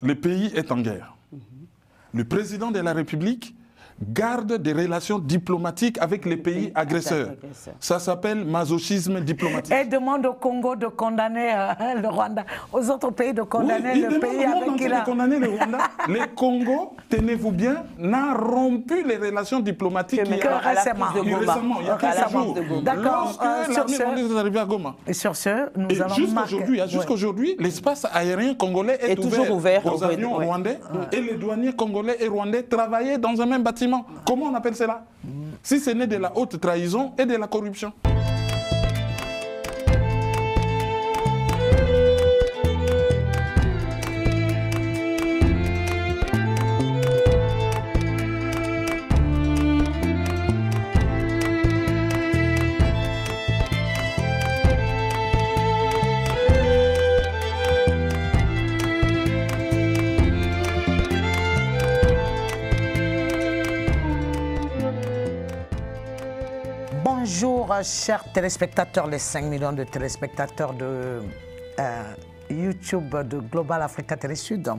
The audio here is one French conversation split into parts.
Le pays est en guerre. Le président de la République garde des relations diplomatiques avec les pays agresseurs. Ça s'appelle masochisme diplomatique. Et demande au Congo de condamner le Rwanda, aux autres pays de condamner le pays avec qui il a... condamner le Rwanda. Le Congo, tenez-vous bien, n'a rompu les relations diplomatiques récemment. Il y a quelques jours. D'accord. Et sur ce, nous allons jusqu'aujourd'hui, l'espace aérien congolais est toujours ouvert aux avions rwandais et les douaniers congolais et rwandais travaillaient dans un même bâtiment. Comment on appelle cela? Si ce n'est de la haute trahison et de la corruption. Bonjour chers téléspectateurs, les 5 millions de téléspectateurs de YouTube de Global Africa Télé Sud.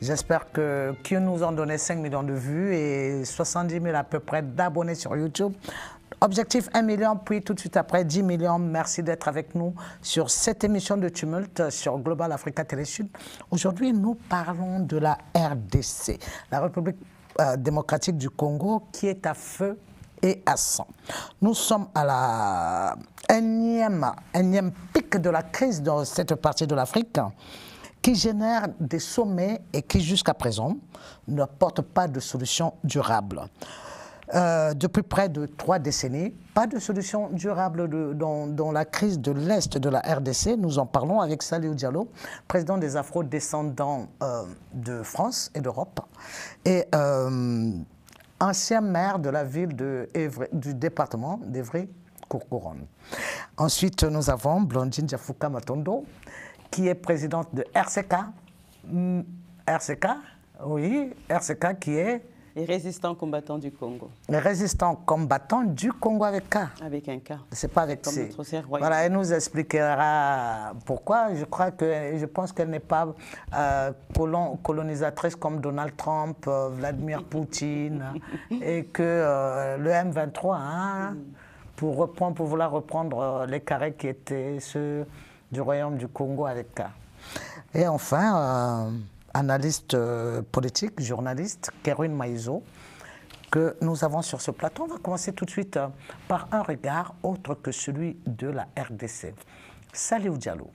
J'espère qu'ils nous ont donné 5 millions de vues et 70 000 à peu près d'abonnés sur YouTube. Objectif 1 million, puis tout de suite après 10 millions. Merci d'être avec nous sur cette émission de Tumulte sur Global Africa Télé Sud. Aujourd'hui, nous parlons de la RDC, la République démocratique du Congo, qui est à feu et à sang. Nous sommes à la énième pic de la crise dans cette partie de l'Afrique qui génère des sommets et qui jusqu'à présent ne porte pas de solution durable. Depuis près de 3 décennies, pas de solution durable dans la crise de l'Est de la RDC. Nous en parlons avec Saliou Diallo, président des Afro-descendants de France et d'Europe, et ancien maire de la ville du département d'Évry-Courcouronnes. Ensuite, nous avons Blondine Diafouka Matondo, qui est présidente de RCK. RCK, oui, RCK qui est... Les résistants combattants du Congo. Les résistants combattants du Congo avec K. Avec un K. C'est pas avec C. Voilà, elle nous expliquera pourquoi. Je pense qu'elle n'est pas colonisatrice comme Donald Trump, Vladimir Poutine, et que le M23, hein, pour vouloir reprendre les carrés qui étaient ceux du Royaume du Congo avec K. Et enfin, analyste politique, journaliste, Kerwin Maïzo, que nous avons sur ce plateau. On va commencer tout de suite par un regard autre que celui de la RDC. Saliou Diallo,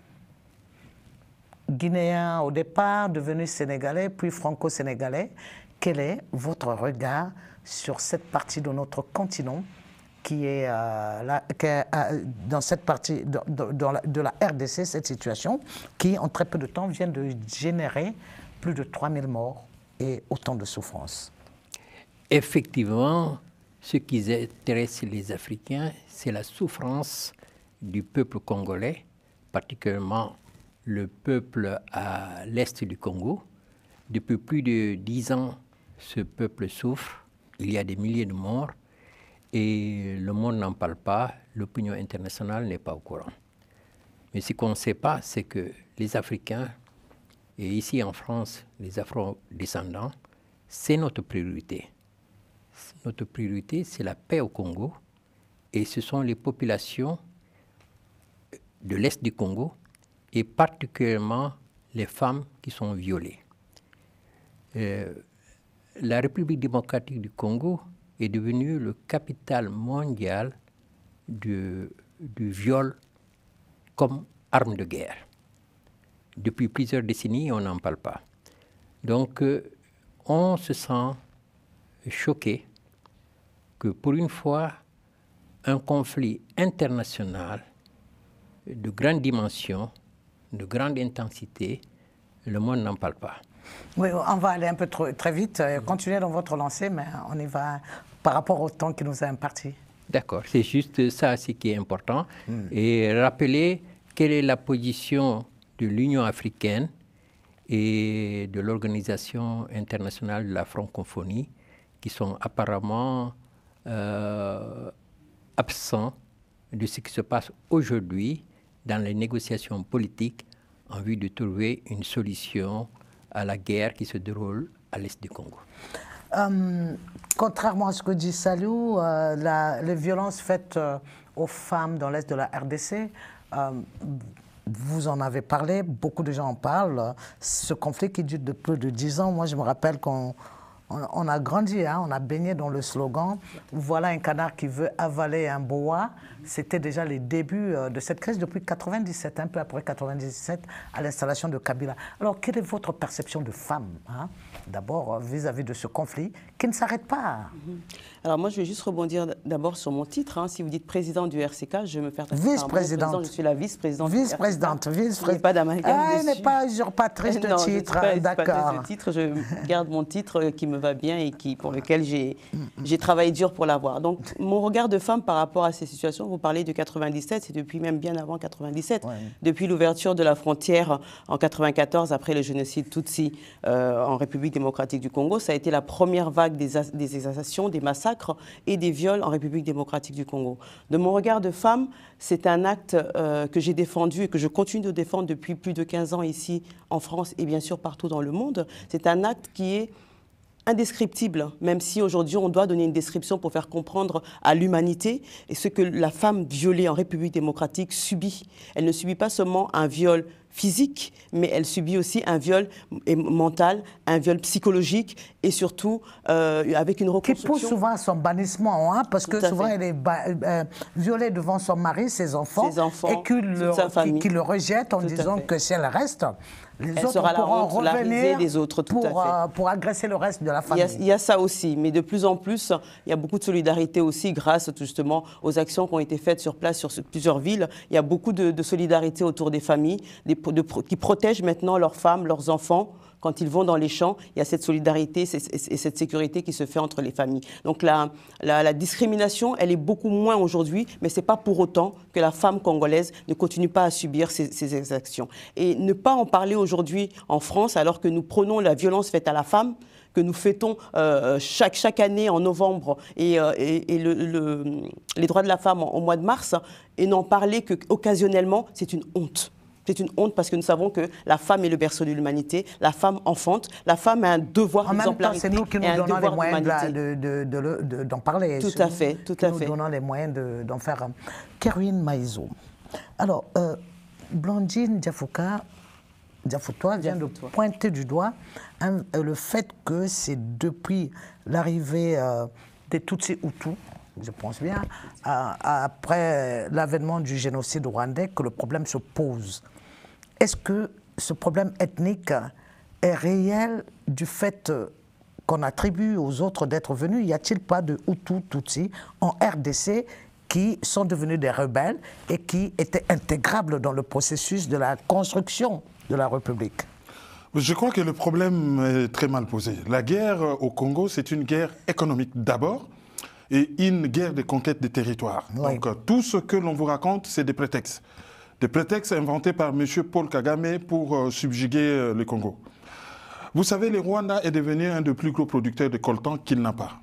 Guinéen au départ, devenu Sénégalais, puis Franco-Sénégalais. Quel est votre regard sur cette partie de notre continent qui est dans cette partie de la RDC, cette situation qui, en très peu de temps, vient de générer plus de 3000 morts et autant de souffrances? Effectivement, ce qui intéresse les Africains, c'est la souffrance du peuple congolais, particulièrement le peuple à l'est du Congo. Depuis plus de 10 ans, ce peuple souffre. Il y a des milliers de morts et le monde n'en parle pas. L'opinion internationale n'est pas au courant. Mais ce qu'on ne sait pas, c'est que les Africains, et ici en France, les Afro-descendants, c'est notre priorité. Notre priorité, c'est la paix au Congo. Et ce sont les populations de l'Est du Congo, et particulièrement les femmes qui sont violées. La République démocratique du Congo est devenue le capital mondial du viol comme arme de guerre. Depuis plusieurs décennies, on n'en parle pas. Donc, on se sent choqué que pour une fois, un conflit international de grande dimension, de grande intensité, le monde n'en parle pas. Oui, on va aller un peu très vite. Continuez dans votre lancée, mais on y va par rapport au temps qui nous est imparti. D'accord, c'est juste ça ce qui est important. Et rappeler quelle est la position de l'Union africaine et de l'Organisation internationale de la francophonie, qui sont apparemment absents de ce qui se passe aujourd'hui dans les négociations politiques en vue de trouver une solution à la guerre qui se déroule à l'est du Congo. Contrairement à ce que dit Salou, les violences faites aux femmes dans l'est de la RDC, vous en avez parlé, beaucoup de gens en parlent. Ce conflit qui dure de plus de 10 ans, moi je me rappelle qu'on a grandi, hein, on a baigné dans le slogan « Voilà un canard qui veut avaler un boa ». C'était déjà les débuts de cette crise depuis 97, un peu après 97, à l'installation de Kabila. Alors, quelle est votre perception de femme, hein, d'abord vis-à-vis de ce conflit qui ne s'arrête pas? Alors moi, je vais juste rebondir d'abord sur mon titre. Hein. Si vous dites président du RCK, je vais me faire... Vice-présidente. Je suis la vice-présidente. Vice-présidente. Il n'y a pas d'amalgame dessus. Elle n'est pas usurpatrice de titre, d'accord. Je garde mon titre qui me va bien et pour lequel j'ai travaillé dur pour l'avoir. Donc, mon regard de femme par rapport à ces situations, vous parlez de 97, c'est depuis même bien avant 97. Ouais. Depuis l'ouverture de la frontière en 94, après le génocide Tutsi en République démocratique du Congo, ça a été la première vague des exactions, des massacres et des viols en République démocratique du Congo. De mon regard de femme, c'est un acte que j'ai défendu et que je continue de défendre depuis plus de 15 ans ici en France et bien sûr partout dans le monde. C'est un acte qui est indescriptible, même si aujourd'hui on doit donner une description pour faire comprendre à l'humanité et ce que la femme violée en République démocratique subit. Elle ne subit pas seulement un viol physique, mais elle subit aussi un viol mental, un viol psychologique et surtout avec une reconstruction. Qui pousse souvent à son bannissement, hein, parce que souvent elle est violée devant son mari, ses enfants et qui le rejettent en disant que si elle reste, les autres pourront revenir des autres, pour agresser le reste de la famille. Il y a ça aussi, mais de plus en plus, il y a beaucoup de solidarité aussi grâce justement aux actions qui ont été faites sur place sur plusieurs villes. Il y a beaucoup de solidarité autour des familles qui protègent maintenant leurs femmes, leurs enfants. Quand ils vont dans les champs, il y a cette solidarité et cette sécurité qui se fait entre les familles. Donc la discrimination, elle est beaucoup moins aujourd'hui, mais ce n'est pas pour autant que la femme congolaise ne continue pas à subir ces exactions. Et ne pas en parler aujourd'hui en France, alors que nous prenons la violence faite à la femme, que nous fêtons chaque année en novembre et les droits de la femme au mois de mars, et n'en parler qu'occasionnellement, c'est une honte. C'est une honte parce que nous savons que la femme est le berceau de l'humanité, la femme enfante, la femme a un devoir d'exemplarité. En même temps, c'est nous qui nous donnons les moyens d'en parler. Tout à fait, tout à fait. Nous donnons les moyens d'en faire. Kerwin Maïzo. Alors, Blandine Diafoutois vient de pointer du doigt le fait que c'est depuis l'arrivée des Tutsis Hutus, je pense bien, après l'avènement du génocide rwandais, que le problème se pose. Est-ce que ce problème ethnique est réel du fait qu'on attribue aux autres d'être venus? Y a-t-il pas de Hutus, Tutsis en RDC qui sont devenus des rebelles et qui étaient intégrables dans le processus de la construction de la République? Je crois que le problème est très mal posé. La guerre au Congo, c'est une guerre économique d'abord et une guerre de conquête des territoires. Oui. Donc tout ce que l'on vous raconte, c'est des prétextes. Des prétextes inventés par M. Paul Kagame pour subjuguer le Congo. Vous savez, le Rwanda est devenu un des plus gros producteurs de coltan qu'il n'a pas.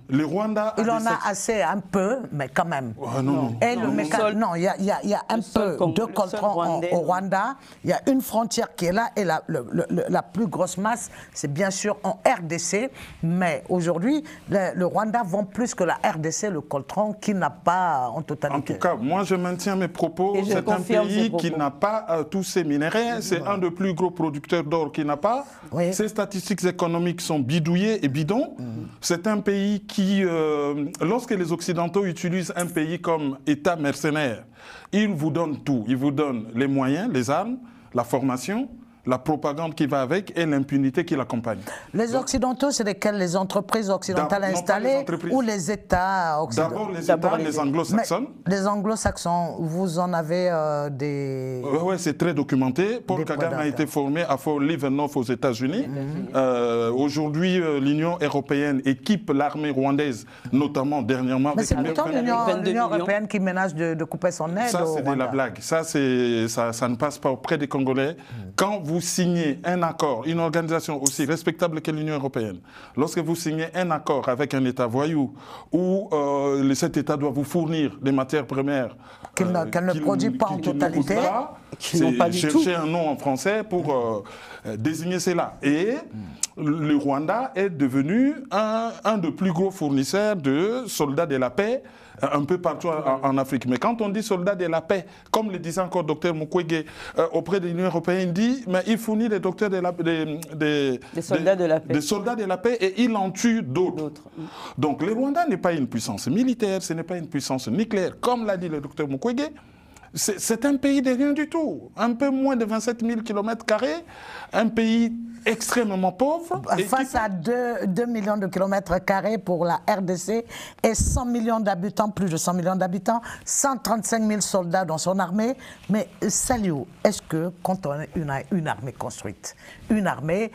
Le Rwanda il en a assez un peu, mais quand même. Non, il y a un peu de coltan au Rwanda. Il y a une frontière qui est là et la plus grosse masse, c'est bien sûr en RDC. Mais aujourd'hui, le Rwanda vend plus que la RDC le coltan qu'il n'a pas en totalité. En tout cas, moi je maintiens mes propos. C'est un pays qui n'a pas tous ses minéraux. C'est un des plus gros producteurs d'or qu'il n'a pas. Oui. Ses statistiques économiques sont bidouillées et bidons. C'est un pays qui, lorsque les Occidentaux utilisent un pays comme État mercenaire, ils vous donnent tout. Ils vous donnent les moyens, les armes, la formation, la propagande qui va avec et l'impunité qui l'accompagne. Les Occidentaux, c'est lesquels? Les entreprises occidentales installées ou les États occidentaux? D'abord les anglo-saxons. Les anglo-saxons, vous en avez des... Oui, c'est très documenté. Paul Kagame a été formé à Fort Leavenworth aux États-Unis. Aujourd'hui, l'Union européenne équipe l'armée rwandaise, notamment dernièrement. Mais c'est pourtant l'Union européenne qui menace de couper son aide. Ça, c'est de la blague. Ça ne passe pas auprès des Congolais. quand vous signez un accord, une organisation aussi respectable que l'Union européenne, lorsque vous signez un accord avec un État voyou où cet État doit vous fournir des matières premières qu'elle ne produit pas en totalité, chercher un nom en français pour désigner cela. Et le Rwanda est devenu un des plus gros fournisseurs de soldats de la paix un peu partout en Afrique. Mais quand on dit soldats de la paix, comme le disait encore Dr Mukwege auprès de l'Union européenne, il dit mais il fournit des docteurs des soldats de la paix. Des soldats de la paix et il en tue d'autres. Donc le Rwanda n'est pas une puissance militaire, ce n'est pas une puissance nucléaire, comme l'a dit le Dr Mukwege. C'est un pays de rien du tout, un peu moins de 27 000 km², un pays extrêmement pauvre. Face à 2 millions de km² pour la RDC et 100 millions d'habitants, plus de 100 millions d'habitants, 135 000 soldats dans son armée. Mais Saliou, est-ce que quand on a une armée construite, une armée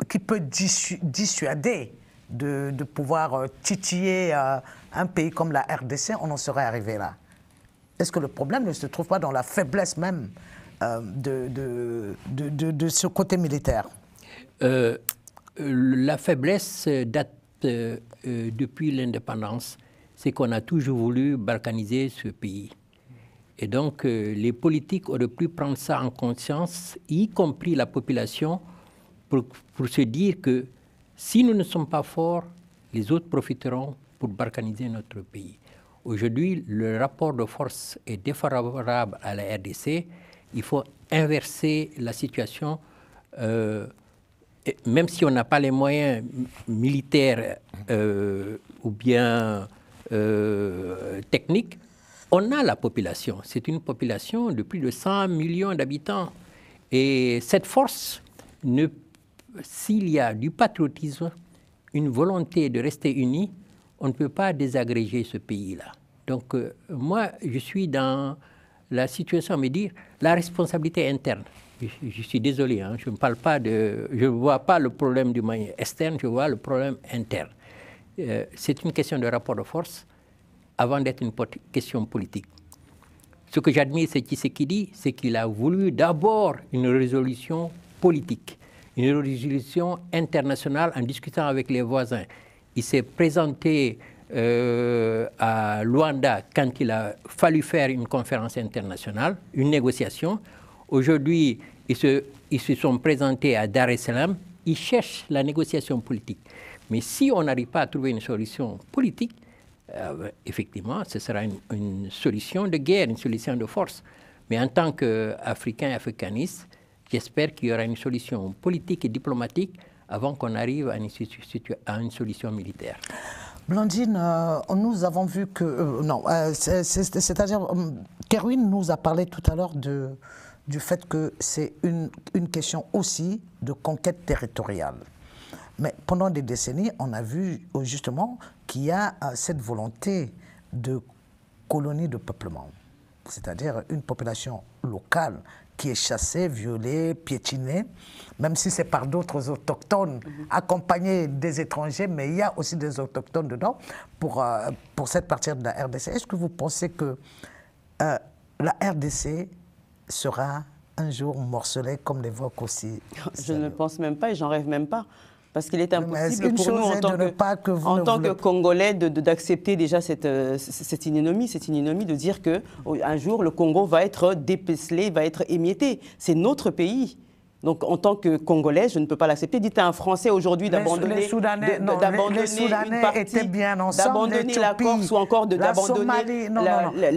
qui peut dissuader de pouvoir titiller un pays comme la RDC, on en serait arrivé là? Est-ce que le problème ne se trouve pas dans la faiblesse même de ce côté militaire? La faiblesse date depuis l'indépendance. C'est qu'on a toujours voulu balkaniser ce pays. Et donc, les politiques auraient pu prendre ça en conscience, y compris la population, pour se dire que si nous ne sommes pas forts, les autres profiteront pour balkaniser notre pays. Aujourd'hui, le rapport de force est défavorable à la RDC. Il faut inverser la situation. Même si on n'a pas les moyens militaires ou bien techniques, on a la population. C'est une population de plus de 100 millions d'habitants. Et cette force, s'il y a du patriotisme, une volonté de rester unis, on ne peut pas désagréger ce pays-là. Donc, moi, je suis dans la situation à me dire la responsabilité interne. Je suis désolé, hein, je ne vois pas le problème du moyen externe, je vois le problème interne. C'est une question de rapport de force avant d'être une question politique. Ce que j'admire, c'est Tshisekedi, c'est qu'il a voulu d'abord une résolution politique, une résolution internationale en discutant avec les voisins. Il s'est présenté à Luanda quand il a fallu faire une conférence internationale, une négociation. Aujourd'hui, ils se sont présentés à Dar es Salaam. Ils cherchent la négociation politique. Mais si on n'arrive pas à trouver une solution politique, effectivement, ce sera une solution de guerre, une solution de force. Mais en tant qu'Africain et africaniste, j'espère qu'il y aura une solution politique et diplomatique avant qu'on arrive à une solution militaire. Blandine, nous avons vu que... c'est-à-dire, Kerwin nous a parlé tout à l'heure du fait que c'est une question aussi de conquête territoriale. Mais pendant des décennies, on a vu justement qu'il y a cette volonté de colonie de peuplement, c'est-à-dire une population locale qui est chassée, violée, piétinée, même si c'est par d'autres autochtones, accompagnés des étrangers, mais il y a aussi des autochtones dedans pour cette partie de la RDC. Est-ce que vous pensez que la RDC sera un jour morcelée, comme l'évoque aussi? Je ne pense même pas et j'en rêve même pas. Parce qu'il est impossible pour nous, en tant que Congolais, d'accepter déjà cette ignominie de dire qu'un jour, le Congo va être dépecelé, va être émietté. C'est notre pays. Donc, en tant que Congolais, je ne peux pas l'accepter. Dites à un Français aujourd'hui d'abandonner les Soudanais étaient bien ensemble, d'abandonner la Corse ou encore d'abandonner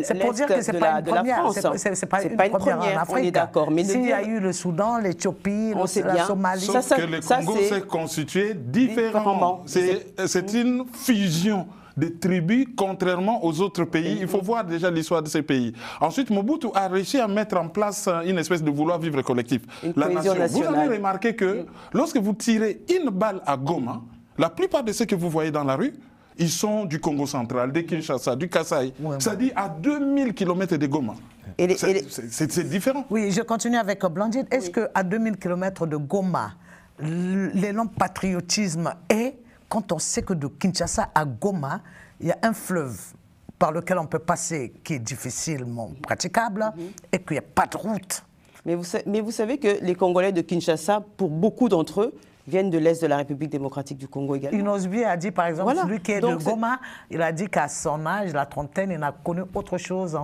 c'est pour dire que ce n'est pas une première. C'est pas une première en Afrique. On est d'accord. S'il y a eu le Soudan, l'Éthiopie, la Somalie... Sauf que le Congo s'est constitué différemment. C'est une fusion des tribus, contrairement aux autres pays. Il faut voir déjà l'histoire de ces pays. Ensuite, Mobutu a réussi à mettre en place une espèce de vouloir vivre collectif. La nation. Vous avez remarqué que lorsque vous tirez une balle à Goma, la plupart de ceux que vous voyez dans la rue, ils sont du Congo central, de Kinshasa, du Kasaï. C'est-à-dire à 2000 km de Goma. C'est différent. Oui, je continue avec Blandine. Est-ce qu'à 2000 km de Goma, l'élan patriotisme est... Quand on sait que de Kinshasa à Goma, il y a un fleuve par lequel on peut passer qui est difficilement praticable et qu'il n'y a pas de route. Mais vous savez que les Congolais de Kinshasa, pour beaucoup d'entre eux, viennent de l'Est de la République démocratique du Congo également. Inosbi a dit, par exemple, celui qui est de Goma, il a dit qu'à son âge, la trentaine, il n'a connu autre chose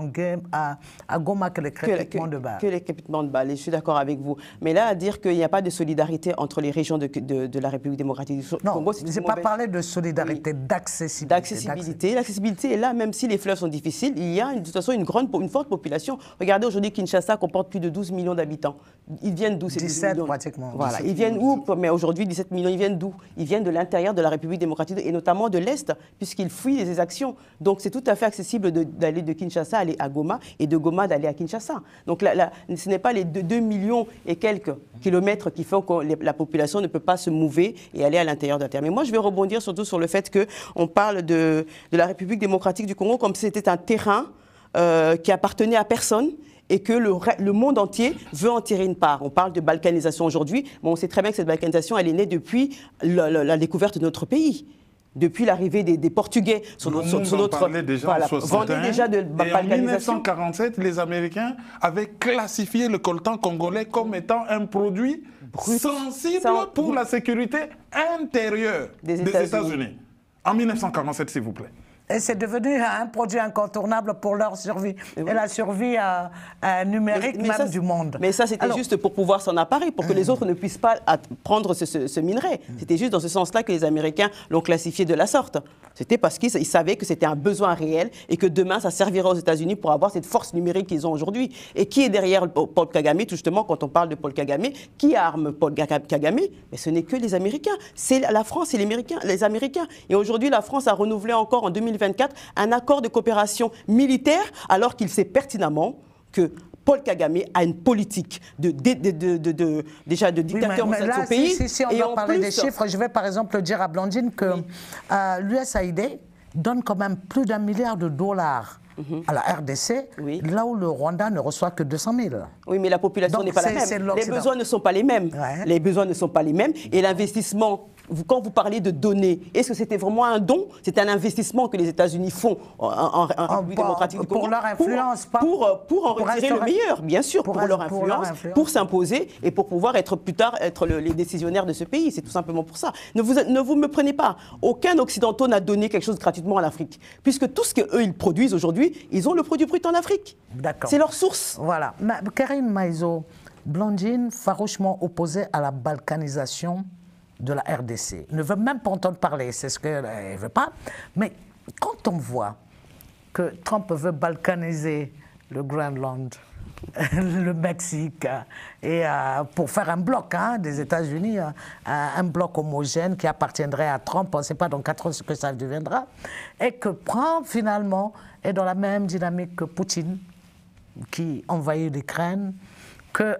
à Goma que les crépitements de balles. Que les crépitements de balles, je suis d'accord avec vous. Mais là, à dire qu'il n'y a pas de solidarité entre les régions de la République démocratique du Congo, c'est je n'ai pas parlé de solidarité, d'accessibilité. D'accessibilité. L'accessibilité est là, même si les fleuves sont difficiles, il y a de toute façon une forte population. Regardez, aujourd'hui, Kinshasa comporte plus de 12 millions d'habitants. Ils viennent d'où ces 17 millions pratiquement. Voilà, ils viennent où? Mais aujourd'hui, 17 millions, ils viennent d'où? Ils viennent de l'intérieur de la République démocratique et notamment de l'Est, puisqu'ils fuient les exactions. Donc c'est tout à fait accessible d'aller de Kinshasa aller à Goma et de Goma d'aller à Kinshasa. Donc ce n'est pas les 2 millions et quelques kilomètres qui font que la population ne peut pas se mouver et aller à l'intérieur de la terre. Mais moi, je vais rebondir surtout sur le fait qu'on parle de la République démocratique du Congo comme si c'était un terrain qui appartenait à personne et que le monde entier veut en tirer une part. On parle de balkanisation aujourd'hui, mais on sait très bien que cette balkanisation, elle est née depuis la découverte de notre pays. Depuis l'arrivée des Portugais sur notre... parlait déjà en 61, déjà de balkanisation. Et en 1947, les Américains avaient classifié le coltan congolais comme étant un produit sensible pour la sécurité intérieure des États-Unis. En 1947, s'il vous plaît. Et c'est devenu un produit incontournable pour leur survie et la survie numérique même du monde. Mais ça, c'était juste pour pouvoir s'en emparer, pour que les autres ne puissent pas prendre ce minerai. C'était juste dans ce sens-là que les Américains l'ont classifié de la sorte. C'était parce qu'ils savaient que c'était un besoin réel et que demain, ça servira aux États-Unis pour avoir cette force numérique qu'ils ont aujourd'hui. Et qui est derrière Paul Kagame? Justement, quand on parle de Paul Kagame, qui arme Paul Kagame? Mais ce n'est que les Américains. C'est la France et les Américains. Et aujourd'hui, la France a renouvelé encore en 2024 un accord de coopération militaire alors qu'il sait pertinemment que Paul Kagame a une politique déjà de dictateur au sein de son pays. Si on doit parler des chiffres, je vais par exemple dire à Blandine que l'USAID donne quand même plus d'1 milliard de dollars à la RDC, là où le Rwanda ne reçoit que 200 000. Oui, mais la population n'est pas la même. Les besoins ne sont pas les mêmes. Les besoins ne sont pas les mêmes. Et l'investissement, quand vous parlez de donner, est-ce que c'était vraiment un don? C'est un investissement que les États-Unis font en République démocratique du Congo pour leur influence, pour en retirer le meilleur, bien sûr, pour leur influence, pour s'imposer et pour pouvoir plus tard être les décisionnaires de ce pays. C'est tout simplement pour ça. Ne vous me prenez pas. Aucun Occidentaux n'a donné quelque chose gratuitement en Afrique, puisque tout ce qu'eux ils produisent aujourd'hui, ils ont le produit brut en Afrique. C'est leur source. Voilà. Karine Maïso, Blandine, farouchement opposée à la balkanisation de la RDC, ne veut même pas entendre parler, c'est ce qu'elle ne veut pas. Mais quand on voit que Trump veut balkaniser le Groenland, le Mexique, et pour faire un bloc des États-Unis, un bloc homogène qui appartiendrait à Trump, on ne sait pas dans 4 ans ce que ça deviendra, et que Trump finalement est dans la même dynamique que Poutine, qui envahit l'Ukraine, que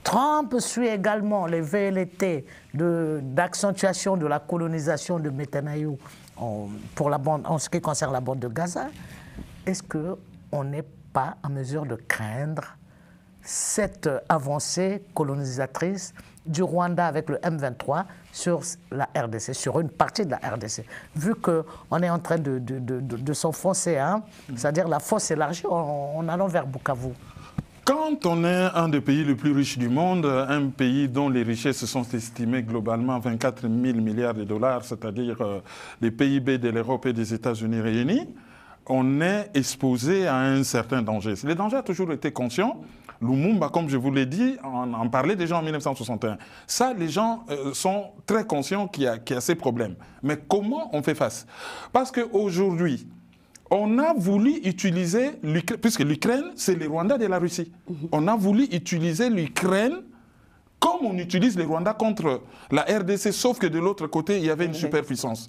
Trump suit également les velléités d'accentuation de la colonisation de Netanyahou en ce qui concerne la bande de Gaza. Est-ce qu'on n'est pas en mesure de craindre cette avancée colonisatrice du Rwanda avec le M23 sur la RDC, sur une partie de la RDC, vu qu'on est en train de s'enfoncer, c'est-à-dire la fosse élargie en allant vers Bukavu? Quand on est un des pays les plus riches du monde, un pays dont les richesses sont estimées globalement à 24 000 milliards de dollars, c'est-à-dire les PIB de l'Europe et des États-Unis réunis, on est exposé à un certain danger. Le danger a toujours été conscient. Lumumba, comme je vous l'ai dit, en parlait déjà en 1961. Ça, les gens sont très conscients qu'il y a ces problèmes. Mais comment on fait face? Parce qu'aujourd'hui, on a voulu utiliser l'Ukraine, puisque l'Ukraine, c'est le Rwanda de la Russie. On a voulu utiliser l'Ukraine comme on utilise le Rwanda contre la RDC, sauf que de l'autre côté, il y avait une superpuissance.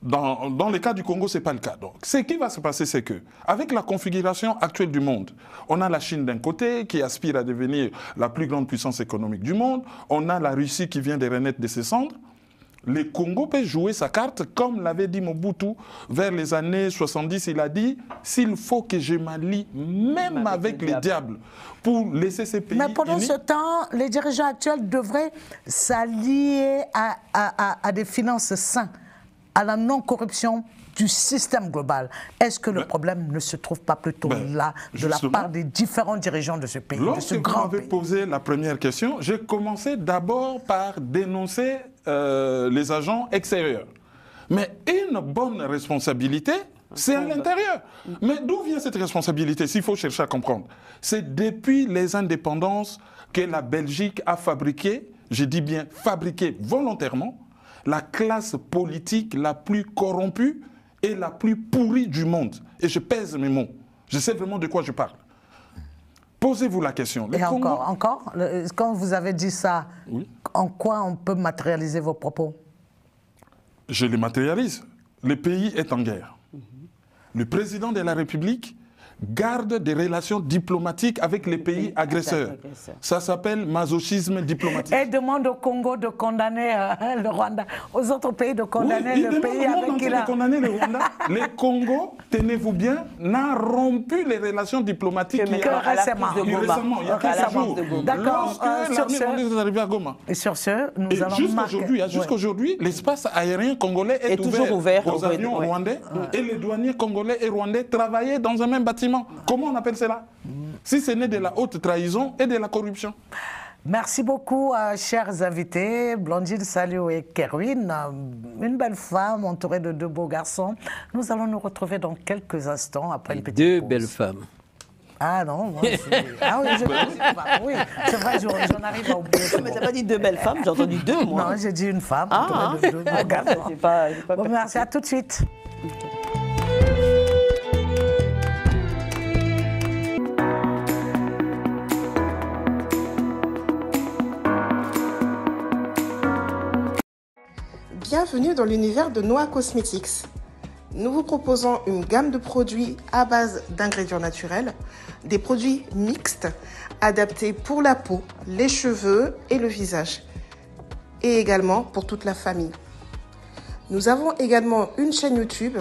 Dans le cas du Congo, ce n'est pas le cas. Donc, ce qui va se passer, c'est que, avec la configuration actuelle du monde, on a la Chine d'un côté, qui aspire à devenir la plus grande puissance économique du monde. On a la Russie qui vient de renaître de ses cendres. Le Congo peut jouer sa carte, comme l'avait dit Mobutu, vers les années 70, il a dit « S'il faut que je m'allie, même avec les diables, pour laisser ces pays... » Mais pendant ce temps, les dirigeants actuels devraient s'allier à des finances saines, à la non-corruption du système global. Est-ce que le problème ne se trouve pas plutôt là, de la part des différents dirigeants de ce pays, de ce grand pays? Lorsque vous m'avez posé la première question, j'ai commencé d'abord par dénoncer les agents extérieurs. Mais une bonne responsabilité, c'est à l'intérieur. Mais d'où vient cette responsabilité, s'il faut chercher à comprendre? C'est depuis les indépendances que la Belgique a fabriqué, je dis bien fabriqué volontairement, la classe politique la plus corrompue et la plus pourrie du monde. Et je pèse mes mots. Je sais vraiment de quoi je parle. Posez-vous la question. Et encore, quand vous avez dit ça, oui, en quoi on peut matérialiser vos propos? Je les matérialise. Le pays est en guerre. Le président de la République garde des relations diplomatiques avec les pays agresseurs. Ça s'appelle masochisme diplomatique. Et demande au Congo de condamner le Rwanda, aux autres pays de condamner le pays avec qui il a... de condamner le Rwanda. Le Congo, tenez-vous bien, n'a rompu les relations diplomatiques récemment. Il y a quelques jours. D'accord. Lorsque l'armée est arrivée à Goma. Et sur ce, nous allons jusqu'aujourd'hui, l'espace aérien congolais est ouvert aux avions rwandais et les douaniers congolais et rwandais travaillaient dans un même bâtiment. Comment on appelle cela? Si ce n'est de la haute trahison et de la corruption. Merci beaucoup, chers invités, Blandine Saliou et Kerwin, une belle femme entourée de deux beaux garçons. Nous allons nous retrouver dans quelques instants après une petite pause. Deux belles femmes. Ah non, moi, ah oui, c'est vrai, j'en arrive à oublier. Mais t'as pas dit deux belles femmes, j'ai entendu deux, moi. Non, j'ai dit une femme entourée de deux beaux garçons. Bon, merci, à tout de suite. Bienvenue dans l'univers de Noah Cosmetics. Nous vous proposons une gamme de produits à base d'ingrédients naturels, des produits mixtes adaptés pour la peau, les cheveux et le visage, et également pour toute la famille. Nous avons également une chaîne YouTube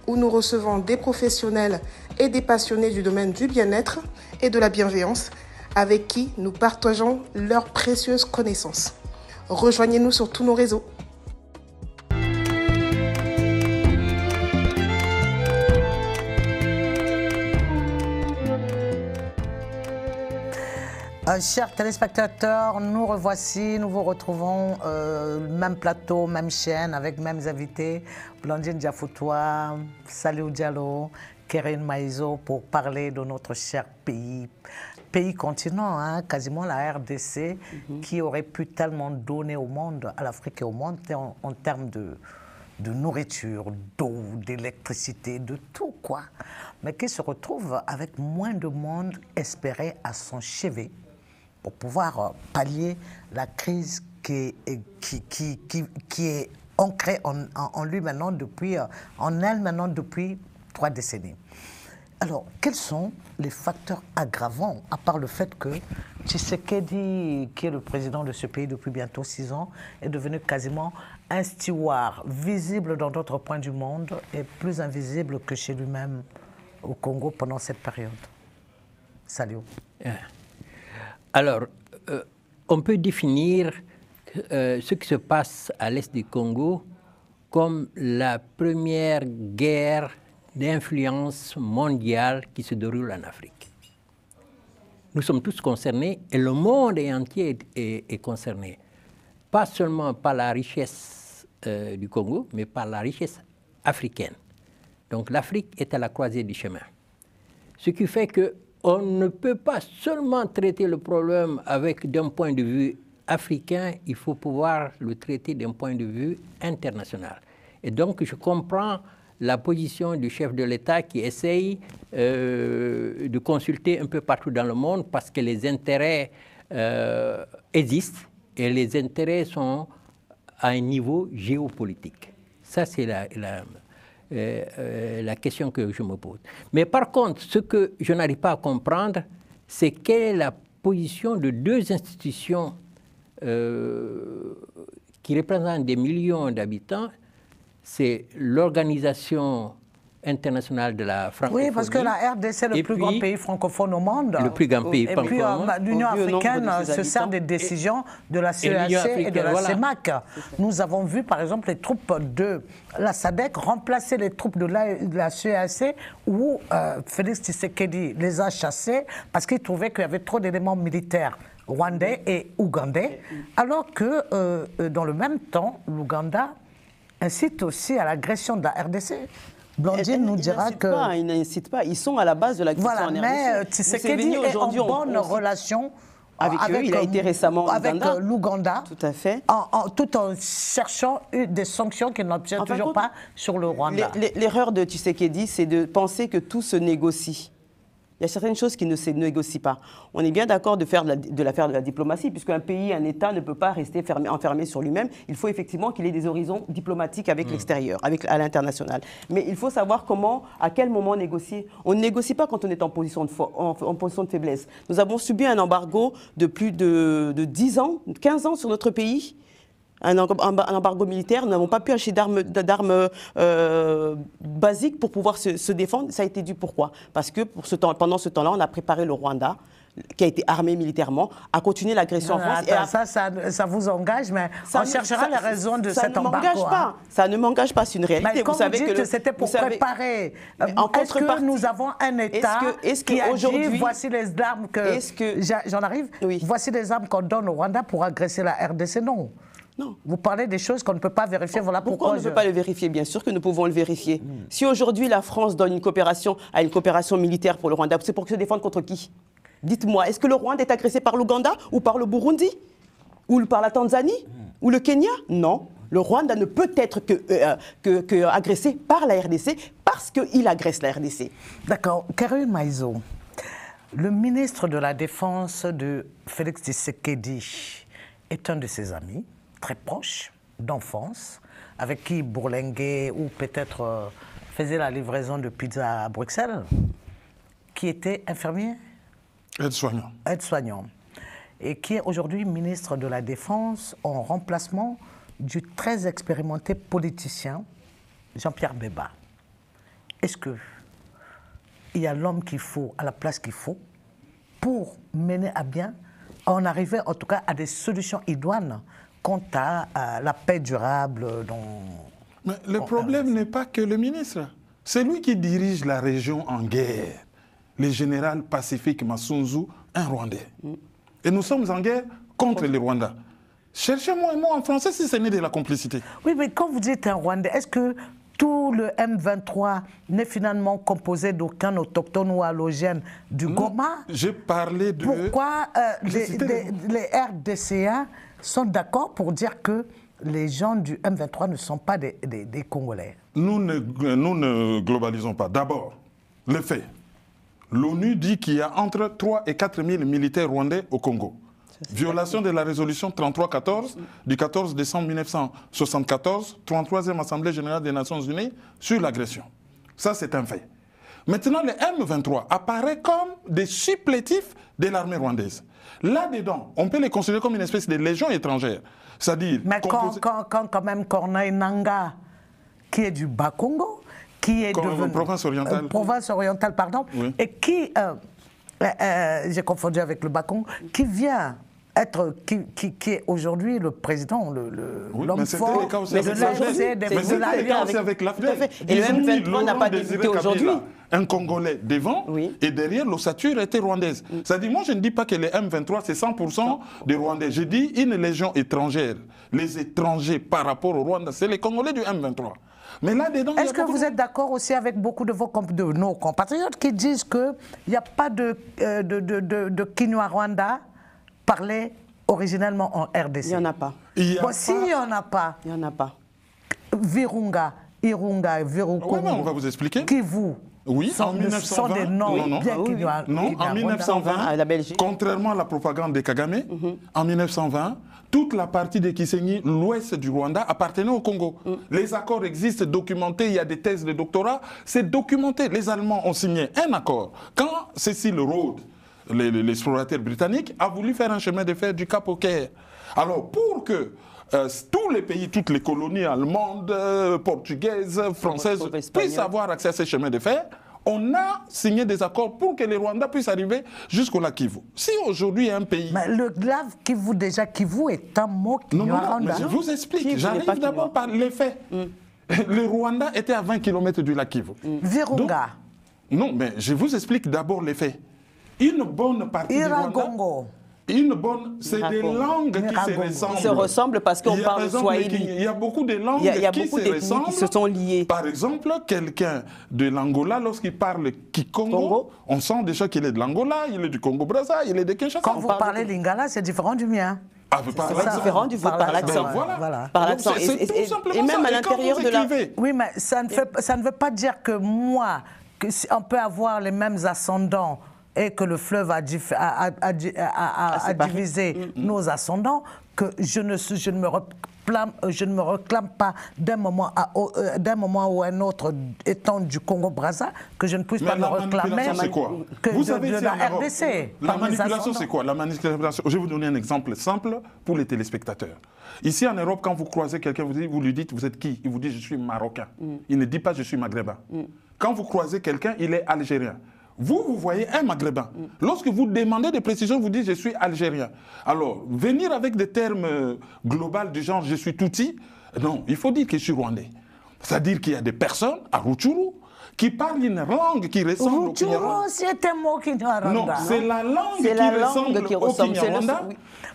où nous recevons des professionnels et des passionnés du domaine du bien-être et de la bienveillance avec qui nous partageons leurs précieuses connaissances. Rejoignez-nous sur tous nos réseaux. Chers téléspectateurs, nous revoici, nous vous retrouvons même plateau, même chaîne, avec mêmes invités, Blandine Diafoutoua, Saliou Diallo, Kerwin Maïzo, pour parler de notre cher pays continent, hein, quasiment la RDC, qui aurait pu tellement donner au monde, à l'Afrique et au monde, en termes de nourriture, d'eau, d'électricité, de tout quoi, mais qui se retrouve avec moins de monde espéré à son chevet pour pouvoir pallier la crise qui est ancrée en lui maintenant en elle maintenant depuis 3 décennies. Alors, quels sont les facteurs aggravants, à part le fait que Tshisekedi, qui est le président de ce pays depuis bientôt 6 ans, est devenu quasiment un steward, visible dans d'autres points du monde et plus invisible que chez lui-même au Congo pendant cette période? Saliou. Alors, on peut définir ce qui se passe à l'est du Congo comme la première guerre d'influence mondiale qui se déroule en Afrique. Nous sommes tous concernés et le monde entier est concerné. Pas seulement par la richesse du Congo, mais par la richesse africaine. Donc l'Afrique est à la croisée du chemin. Ce qui fait qu'on ne peut pas seulement traiter le problème d'un point de vue africain, il faut pouvoir le traiter d'un point de vue international. Et donc je comprends la position du chef de l'État qui essaye de consulter un peu partout dans le monde parce que les intérêts existent et les intérêts sont à un niveau géopolitique. Ça, c'est la question que je me pose. Mais par contre, ce que je n'arrive pas à comprendre, c'est quelle est la position de 2 institutions qui représentent des millions d'habitants. C'est l'Organisation international de la francophonie. Oui, parce que la RDC est le plus grand pays francophone au monde. Le plus grand pays francophone. Et puis l'Union africaine se sert des décisions de la CEAC et de la CEMAC. Nous avons vu par exemple les troupes de la SADC remplacer les troupes de la CEAC où Félix Tshisekedi les a chassés parce qu'il trouvait qu'il y avait trop d'éléments militaires rwandais et ougandais, alors que dans le même temps, l'Ouganda incite aussi à l'agression de la RDC. Blandine nous dira que... Ils n'incitent pas, ils sont à la base de l'agression en RDC. Mais Tshisekedi est en bonne relation avec eux. Il a été récemment avec l'Ouganda. Tout à fait. Tout en cherchant des sanctions qu'il n'obtient toujours pas sur le Rwanda. L'erreur de Tshisekedi, c'est de penser que tout se négocie. Il y a certaines choses qui ne se négocient pas. On est bien d'accord de faire de la diplomatie, puisqu'un pays, un État ne peut pas rester enfermé sur lui-même. Il faut effectivement qu'il ait des horizons diplomatiques avec l'extérieur, à l'international. Mais il faut savoir comment, à quel moment négocier. On ne négocie pas quand on est en position de faiblesse. Nous avons subi un embargo de plus de 10 ans, 15 ans sur notre pays. Un embargo militaire, nous n'avons pas pu acheter d'armes basiques pour pouvoir se défendre. Ça a été dû pourquoi? Parce que pendant ce temps-là, on a préparé le Rwanda, qui a été armé militairement, à continuer l'agression en France. Ça vous engage, mais on cherchera les raisons de cet embargo. Ça ne m'engage pas, c'est une réalité. Mais vous savez que c'était pour préparer. Est-ce que nous avons un État qui agit, voici les armes que... J'en arrive. Oui. Voici les armes qu'on donne au Rwanda pour agresser la RDC, non. Non. Vous parlez des choses qu'on ne peut pas vérifier. Voilà pourquoi on ne peut pas le vérifier? Bien sûr que nous pouvons le vérifier. Si aujourd'hui la France donne une coopération militaire pour le Rwanda, c'est pour se défendre contre qui? Dites-moi, est-ce que le Rwanda est agressé par l'Ouganda ou par le Burundi ou par la Tanzanie ou le Kenya? Non. Le Rwanda ne peut être que agressé par la RDC parce qu'il agresse la RDC. D'accord. Caroline Maïzo, le ministre de la Défense de Félix Tshisekedi est un de ses amis, très proche, d'enfance, avec qui bourlinguait ou peut-être faisait la livraison de pizza à Bruxelles, qui était infirmier? Aide-soignant. Aide-soignant. Et qui est aujourd'hui ministre de la Défense en remplacement du très expérimenté politicien Jean-Pierre Bemba. Est-ce qu'il y a l'homme qu'il faut à la place qu'il faut pour mener à bien, en arriver en tout cas à des solutions idoines quant à la paix durable Mais le problème n'est pas que le ministre. C'est lui qui dirige la région en guerre. Le général Pacifique Massunzu, un Rwandais. Et nous sommes en guerre contre les Rwandais. Cherchez-moi un mot en français si ce n'est de la complicité. Oui, mais quand vous dites un Rwandais, est-ce que tout le M23 n'est finalement composé d'aucun autochtone ou allogène du Goma? J'ai parlé de... Pourquoi les RDCA sont d'accord pour dire que les gens du M23 ne sont pas des Congolais? Nous ne globalisons pas. D'abord, le fait. L'ONU dit qu'il y a entre 3 et 4 000 militaires rwandais au Congo. Violation de la résolution 3314 du 14 décembre 1974, 33e Assemblée générale des Nations Unies sur l'agression. Ça, c'est un fait. Maintenant, le M23 apparaît comme des supplétifs de l'armée rwandaise. Là-dedans, on peut les considérer comme une espèce de légion étrangère. C'est-à-dire... Mais quand même Corneille Nangaa, qui est du Bas-Congo, qui est devenu... Province orientale. Province orientale, pardon. Oui. Et qui... j'ai confondu avec le Bas-Congo, qui vient... qui est aujourd'hui le président, l'homme fort de l'Alliance avec l'AFDEL. Et le M23 n'a pas débuté aujourd'hui. Un Congolais devant et derrière l'ossature était rwandaise. C'est-à-dire, moi je ne dis pas que les M23 c'est 100% des Rwandais. Je dis une légion étrangère. Les étrangers par rapport au Rwanda, c'est les Congolais du M23. Mais là-dedans... Est-ce que vous êtes d'accord aussi avec beaucoup de nos compatriotes qui disent qu'il n'y a pas de Kinyarwanda parler originellement en RDC? Il n'y en a pas. S'il n'y en a pas... Il n'y en a pas. Virunga, Irunga, Virukongo... on va vous expliquer. Kivu... Oui, en 1920, sont des noms bien en 1920, à la Belgique. Contrairement à la propagande de Kagame, en 1920, toute la partie de Kisenyi, l'ouest du Rwanda, appartenait au Congo. Les accords existent, documentés, il y a des thèses de doctorat, c'est documenté. Les Allemands ont signé un accord. Quand Cecil Rhodes, l'explorateur britannique, a voulu faire un chemin de fer du Cap au Caire. Alors, pour que tous les pays, toutes les colonies allemandes, portugaises, françaises puissent avoir accès à ces chemins de fer. On a signé des accords pour que les Rwandais puissent arriver jusqu'au lac Kivu. Si aujourd'hui un pays... Mais le lac Kivu, déjà, Kivu est un mot qui non, mais je vous explique. J'arrive d'abord par les faits. Le Rwanda était à 20 km du lac Kivu. Virunga. Non, mais je vous explique d'abord les faits. Une bonne partie du Rwanda... C'est des langues qui se ressemblent. Ils se ressemblent parce qu'on parle swahili. Il y a beaucoup de langues qui se sont liées. Par exemple, quelqu'un de l'Angola, lorsqu'il parle Kikongo, on sent déjà qu'il est de l'Angola, il est du Congo-Brazza, il est de Kinshasa. Quand vous parlez lingala, c'est différent du mien. C'est différent du vôtre par l'accent. Par l'accent. Et même à l'intérieur de la... Oui, mais ça ne veut pas dire que moi, on peut avoir les mêmes ascendants et que le fleuve a divisé nos ascendants, que je ne me réclame pas d'un moment ou un autre, étant du Congo-Brazza, que je ne puisse pas me réclamer de la RDC. La manipulation, c'est quoi? La manipulation, je vais vous donner un exemple simple pour les téléspectateurs. Ici en Europe, quand vous croisez quelqu'un, vous lui dites, vous êtes qui? Il vous dit, je suis marocain. Il ne dit pas, je suis maghrébin. Quand vous croisez quelqu'un, il est algérien. Vous voyez un maghrébin. Lorsque vous demandez des précisions, vous dites je suis algérien. Alors, venir avec des termes globaux du genre je suis Tutsi, non, il faut dire que je suis rwandais. C'est-à-dire qu'il y a des personnes à Rutshuru qui parlent une langue qui ressemble au Kinyarwanda. C'est un mot Kinyarwanda. Non, c'est la langue qui ressemble au Kinyarwanda.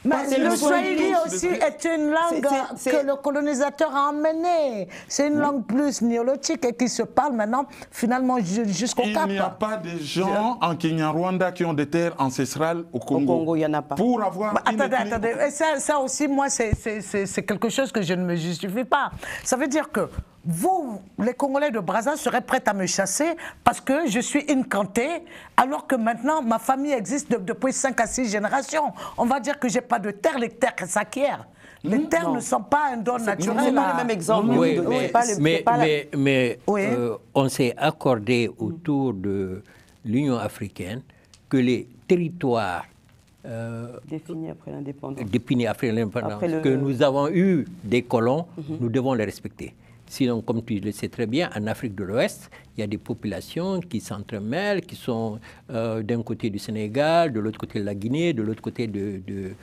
Mais le Swahili aussi est une langue que le colonisateur a emmenée. C'est une langue plus néologique et qui se parle maintenant, finalement, jusqu'au Cap. Il n'y a pas de gens en Kinyarwanda qui ont des terres ancestrales au Congo. Au Congo, il n'y en a pas. Pour avoir attendez. Et ça aussi, moi, c'est quelque chose que je ne me justifie pas. Ça veut dire que vous, les Congolais de Brazza, serez prêts à me chasser parce que je suis une Kanté, alors que maintenant, ma famille existe depuis 5 à 6 générations. On va dire que je n'ai pas de terre, les terres s'acquièrent. Les terres ne sont pas un don naturel. C'est pas le même exemple. Oui, mais on s'est accordé autour de l'Union africaine que les territoires définis après l'indépendance, que nous avons eu des colons, nous devons les respecter. Sinon, comme tu le sais très bien, en Afrique de l'Ouest, il y a des populations qui s'entremêlent, qui sont d'un côté du Sénégal, de l'autre côté de la Guinée, de l'autre côté de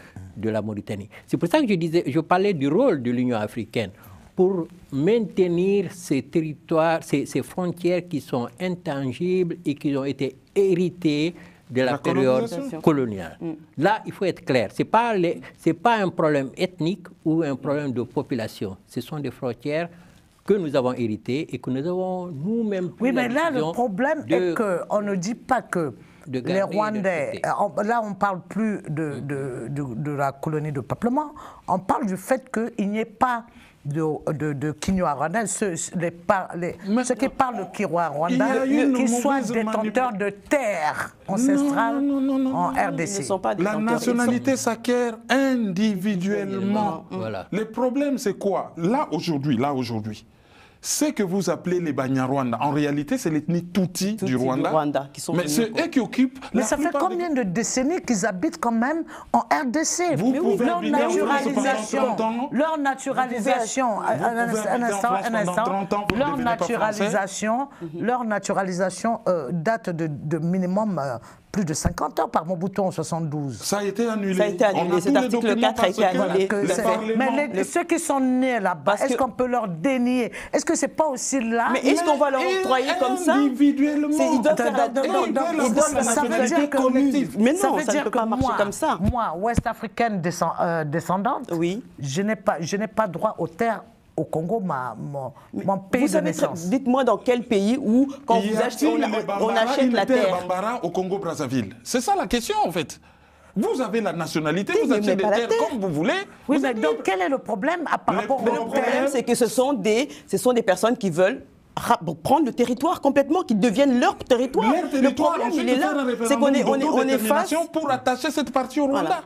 la Mauritanie. C'est pour ça que je parlais du rôle de l'Union africaine pour maintenir ces territoires, ces frontières qui sont intangibles et qui ont été héritées de la période coloniale. Là, il faut être clair. Ce n'est pas un problème ethnique ou un problème de population. Ce sont des frontières que nous avons hérité et que nous avons nous-mêmes pris. Oui, mais là, le problème est qu'on ne dit pas que les Rwandais, là, on ne parle plus de la colonie de peuplement, on parle du fait qu'il n'y ait pas de Kinyarwanda, ceux qui parlent de Kinyarwanda, qui soient détenteurs de terres ancestrales en RDC. La nationalité s'acquiert individuellement. Voilà. Le problème, c'est quoi? Là, aujourd'hui, ce que vous appelez les Banyarwanda, en réalité, c'est l'ethnie Tutsi du Rwanda. Mais c'est eux qui occupent... Mais ça fait combien de décennies qu'ils habitent quand même en RDC? Leur naturalisation date de minimum plus de 50 ans par Mobutu en 72. Ça a été annulé. Ça a été annulé. Cet article 4 a été annulé. Mais ceux qui sont nés là-bas, est-ce qu'on peut leur dénier? Est-ce que c'est pas aussi là? Mais est-ce qu'on va leur octroyer comme ça? Individuellement. Ils doivent faire la nationalité collective. Mais non, ça ne peut pas marcher comme ça. Moi, ouest-africaine descendante, oui. je n'ai pas droit aux terres au Congo, mon pays de naissance. Dites-moi dans quel pays où, quand vous achetez, on achète la terre. Bambara au Congo-Brazzaville. C'est ça la question, en fait. Vous avez la nationalité, vous achetez des terres comme vous voulez. Oui, mais donc quel est le problème par rapport au Le problème, c'est que ce sont des personnes qui veulent prendre le territoire complètement, qui deviennent leur territoire. Le problème, il est là. C'est qu'on est face pour attacher cette partie au Rwanda.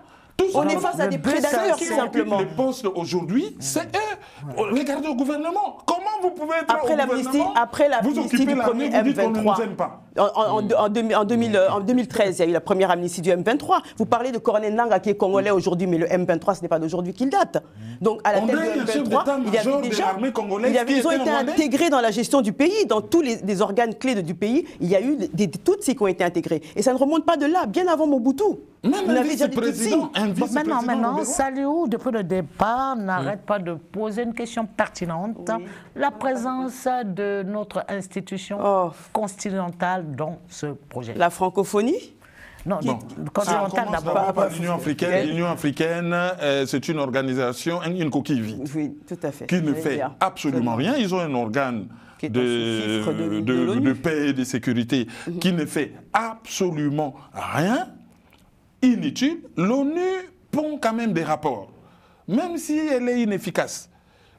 On est face à des prédateurs, tout simplement. Les postes aujourd'hui, c'est eux. Regardez au gouvernement. Comment vous pouvez être au gouvernement, après l'amnistie du premier M23. En 2013, il y a eu la première amnistie du M23. Vous parlez de Corneille Nangaa qui est congolais aujourd'hui, mais le M23, ce n'est pas d'aujourd'hui qu'il date. Donc, à la tête du M23, ils ont été intégrés dans la gestion du pays, dans tous les organes clés du pays. Il y a eu des Tutsis qui ont été intégrés. Et ça ne remonte pas de là, bien avant Mobutu. Même un vice-président. Maintenant, Saliou, depuis le départ, n'arrête pas de poser une question pertinente. Oui. La présence de notre institution continentale dans ce projet. La francophonie? Non, continentale d'abord. L'Union africaine, c'est une organisation, une coquille vide. Oui, tout à fait. Qui ne fait absolument rien. Ils ont un organe de paix et de sécurité qui ne fait absolument rien. Inutile. L'ONU pond quand même des rapports, même si elle est inefficace.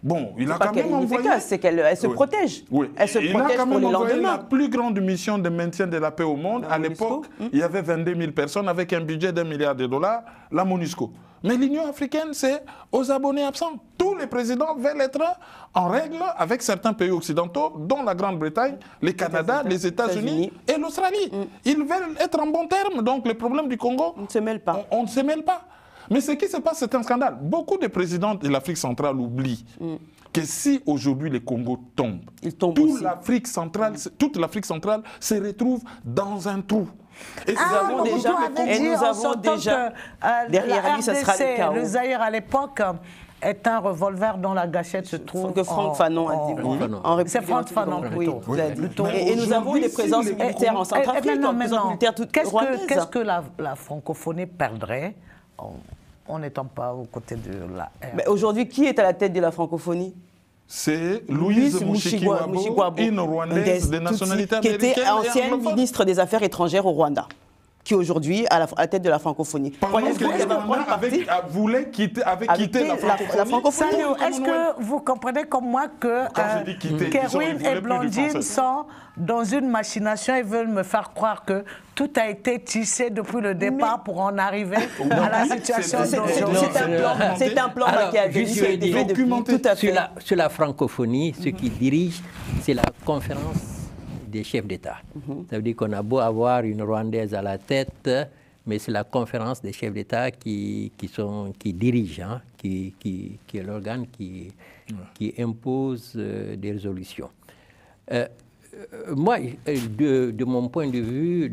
Bon, il a quand même envoyé... C'est qu'elle se protège. Oui. Elle se protège quand même pour les lendemains. La plus grande mission de maintien de la paix au monde. À l'époque, il y avait 22 000 personnes avec un budget d'1 milliard de dollars, la MONUSCO. Mais l'Union africaine, c'est aux abonnés absents. Tous les présidents veulent être en règle avec certains pays occidentaux, dont la Grande-Bretagne, le Canada, les États-Unis et l'Australie. Ils veulent être en bon terme. Donc, le problème du Congo, on ne se mêle pas. On ne se mêle pas. Mais ce qui se passe, c'est un scandale. Beaucoup de présidents de l'Afrique centrale oublient que si aujourd'hui le Congo tombe, toute l'Afrique centrale se retrouve dans un trou. Et nous avons déjà derrière lui, ce sera le chaos. Le Zaïre à l'époque est un revolver dont la gâchette se trouve que Franck Fanon a dit. C'est Franck Fanon plutôt. Et nous avons des présences militaires en Centrafrique. Qu'est-ce que la francophonie perdrait en n'étant pas aux côtés de la R? Aujourd'hui, qui est à la tête de la francophonie? C'est Louise Mushikiwabo, une Rwandaise de nationalité américaine. Qui était ancienne ministre des Affaires étrangères au Rwanda, qui est aujourd'hui à la tête de la francophonie. Pendant que le Rwanda avait quitté la francophonie. Est-ce que vous comprenez comme moi que Kerwin et Blandine sont dans une machination et veulent me faire croire que tout a été tissé depuis le départ pour en arriver à la situation d'aujourd'hui? C'est un plan machiavélique tout à fait. Sur la francophonie, ce qui dirige, c'est la conférence des chefs d'État. Ça veut dire qu'on a beau avoir une Rwandaise à la tête, mais c'est la conférence des chefs d'État qui dirige, qui est l'organe qui impose des résolutions. Moi, de mon point de vue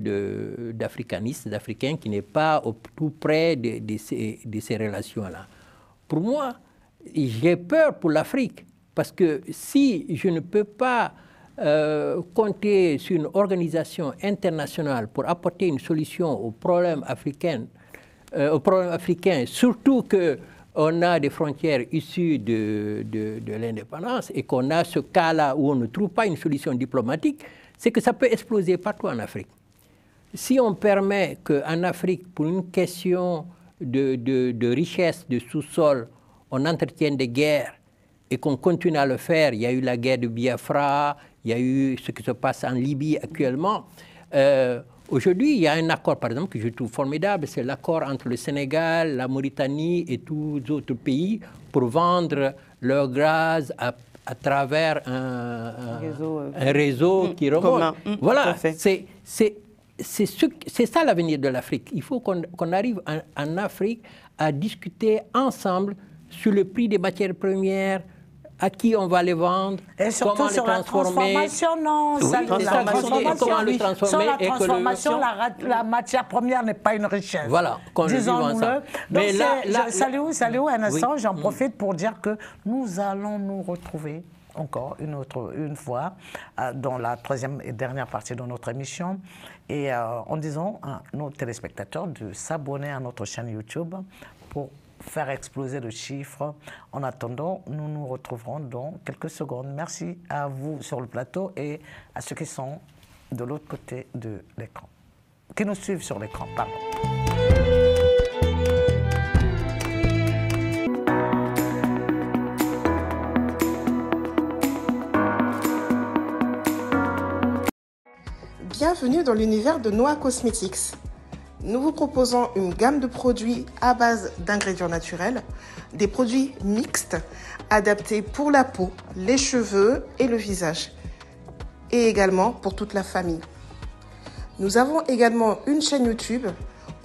d'africaniste, d'Africain qui n'est pas au tout près de ces relations-là, pour moi, j'ai peur pour l'Afrique, parce que si je ne peux pas compter sur une organisation internationale pour apporter une solution aux problèmes africains, surtout qu'on a des frontières issues de l'indépendance et qu'on a ce cas-là où on ne trouve pas une solution diplomatique, c'est que ça peut exploser partout en Afrique. Si on permet qu'en Afrique, pour une question de richesse, de sous-sol, on entretienne des guerres et qu'on continue à le faire, il y a eu la guerre de Biafra, il y a eu ce qui se passe en Libye actuellement. Aujourd'hui, il y a un accord, par exemple, que je trouve formidable, c'est l'accord entre le Sénégal, la Mauritanie et tous les autres pays pour vendre leur gaz à travers un réseau qui remonte. Voilà, c'est ça l'avenir de l'Afrique. Il faut qu'on arrive en Afrique à discuter ensemble sur le prix des matières premières, à qui on va les vendre, et surtout comment sur les transformer. La transformation, la matière première n'est pas une richesse. Voilà, disons-le. Mais salut un instant, j'en profite pour dire que nous allons nous retrouver encore une fois dans la troisième et dernière partie de notre émission et en disant à nos téléspectateurs de s'abonner à notre chaîne YouTube pour faire exploser le chiffre. En attendant, nous nous retrouverons dans quelques secondes. Merci à vous sur le plateau et à ceux qui sont de l'autre côté de l'écran, qui nous suivent sur l'écran, pardon. Bienvenue dans l'univers de Noah Cosmetics. Nous vous proposons une gamme de produits à base d'ingrédients naturels, des produits mixtes, adaptés pour la peau, les cheveux et le visage, et également pour toute la famille. Nous avons également une chaîne YouTube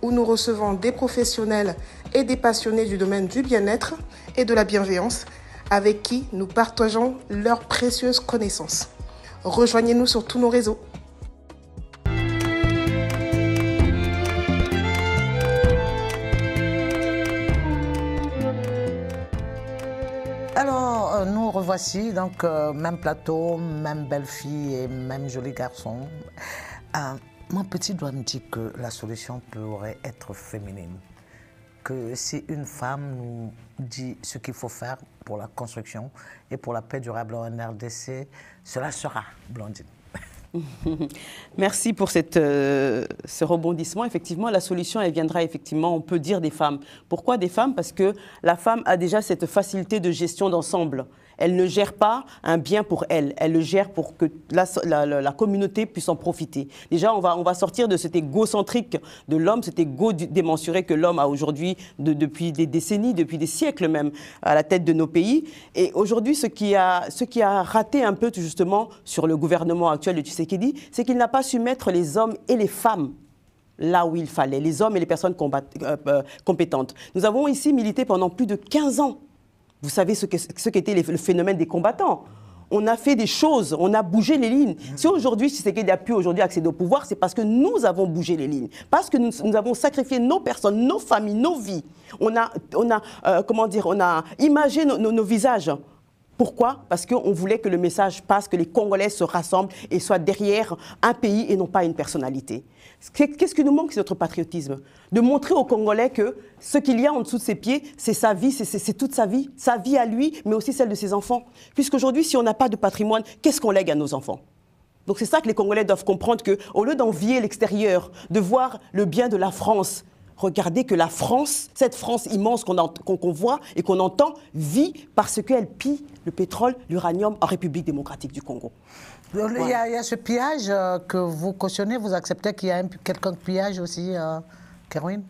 où nous recevons des professionnels et des passionnés du domaine du bien-être et de la bienveillance avec qui nous partageons leurs précieuses connaissances. Rejoignez-nous sur tous nos réseaux. Alors, nous revoici, donc même plateau, même belle fille et même joli garçon. Mon petit doigt me dit que la solution pourrait être féminine. Que si une femme nous dit ce qu'il faut faire pour la construction et pour la paix durable en RDC, cela sera Blandine. Merci pour ce rebondissement. Effectivement, la solution, elle viendra effectivement, on peut dire, des femmes. Pourquoi des femmes? Parce que la femme a déjà cette facilité de gestion d'ensemble. Elle ne gère pas un bien pour elle, elle le gère pour que la communauté puisse en profiter. Déjà, on va sortir de cet égocentrique de l'homme, cet égo démesuré que l'homme a aujourd'hui depuis des décennies, depuis des siècles même, à la tête de nos pays. Et aujourd'hui, ce qui a raté un peu justement sur le gouvernement actuel de Tshisekedi, c'est qu'il n'a pas su mettre les hommes et les femmes là où il fallait, les hommes et les personnes compétentes. Nous avons ici milité pendant plus de 15 ans. Vous savez ce qu'était le phénomène des combattants. On a fait des choses, on a bougé les lignes. Si aujourd'hui, Tshisekedi a pu aujourd'hui accéder au pouvoir, c'est parce que nous avons bougé les lignes. Parce que nous avons sacrifié nos personnes, nos familles, nos vies. On a imagé nos visages. Pourquoi? Parce qu'on voulait que le message passe, que les Congolais se rassemblent et soient derrière un pays et non pas une personnalité. Qu'est-ce qui nous manque? C'est notre patriotisme. De montrer aux Congolais que ce qu'il y a en dessous de ses pieds, c'est sa vie, c'est toute sa vie à lui, mais aussi celle de ses enfants. Puisqu'aujourd'hui, si on n'a pas de patrimoine, qu'est-ce qu'on lègue à nos enfants? Donc c'est ça que les Congolais doivent comprendre, qu'au lieu d'envier l'extérieur, de voir le bien de la France, regardez que la France, cette France immense qu'on voit et qu'on entend, vit parce qu'elle pille le pétrole, l'uranium en République démocratique du Congo. Il y a ce pillage que vous cautionnez, vous acceptez qu'il y a quelconque pillage aussi, Caroline?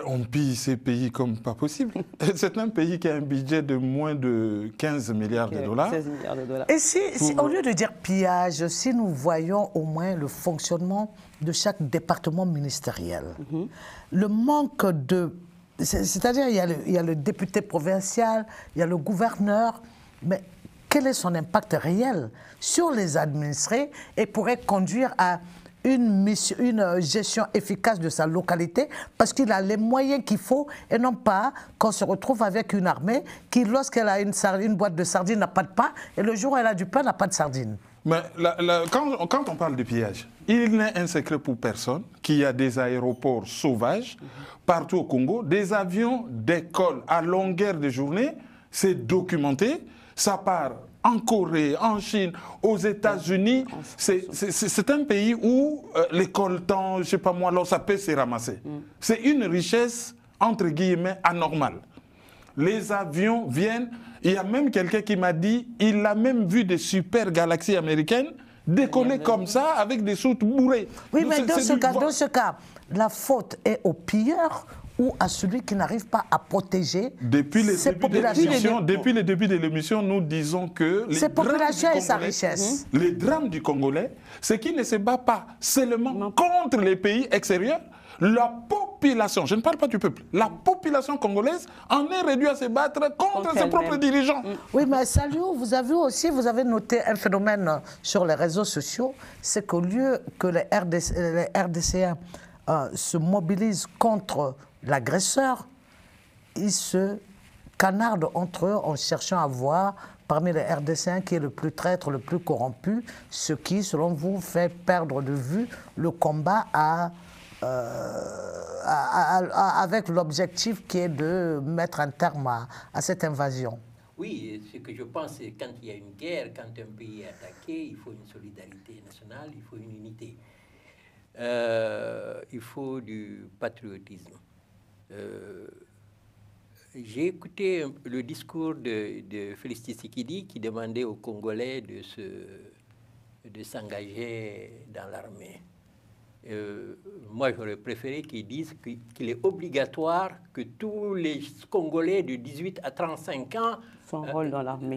On pille ces pays comme pas possible. C'est un pays qui a un budget de moins de 15 milliards de dollars. 16 milliards de dollars. Et si, au lieu de dire pillage, si nous voyons au moins le fonctionnement de chaque département ministériel, le manque de... C'est-à-dire, il y a le député provincial, il y a le gouverneur, mais quel est son impact réel sur les administrés et pourrait conduire à une gestion efficace de sa localité parce qu'il a les moyens qu'il faut et non pas qu'on se retrouve avec une armée qui, lorsqu'elle a une boîte de sardines, n'a pas de pain et le jour où elle a du pain, n'a pas de sardines. Mais quand on parle de pillage, il n'est un secret pour personne qu'il y a des aéroports sauvages partout au Congo, des avions décollent à longueur de journée, c'est documenté, ça part en Corée, en Chine, aux États-Unis. C'est un pays où les coltans, je ne sais pas moi, alors ça peut se ramasser. C'est une richesse, entre guillemets, anormale. Les avions viennent, il y a même quelqu'un qui m'a dit, il a même vu des super galaxies américaines décoller comme ça avec des soutes bourrées. Oui, mais dans ce cas, la faute est au pilleur ou à celui qui n'arrive pas à protéger ces populations. Depuis le début de l'émission, nous disons que ces populations et sa richesse. Les drames du Congolais, c'est qu'il ne se bat pas seulement contre les pays extérieurs. La population, je ne parle pas du peuple, la population congolaise en est réduite à se battre contre ses propres dirigeants. Oui, mais Saliou, vous avez noté un phénomène sur les réseaux sociaux, c'est qu'au lieu que les RDCiens se mobilisent contre l'agresseur, ils se canardent entre eux en cherchant à voir parmi les RDCiens qui est le plus traître, le plus corrompu, ce qui, selon vous, fait perdre de vue le combat avec l'objectif qui est de mettre un terme à cette invasion. Oui, ce que je pense, c'est quand il y a une guerre, quand un pays est attaqué, il faut une solidarité nationale, il faut une unité. Il faut du patriotisme. J'ai écouté le discours de Félix Tshisekedi qui demandait aux Congolais de s'engager dans l'armée. Moi, j'aurais préféré qu'ils disent qu'il est obligatoire que tous les Congolais de 18 à 35 ans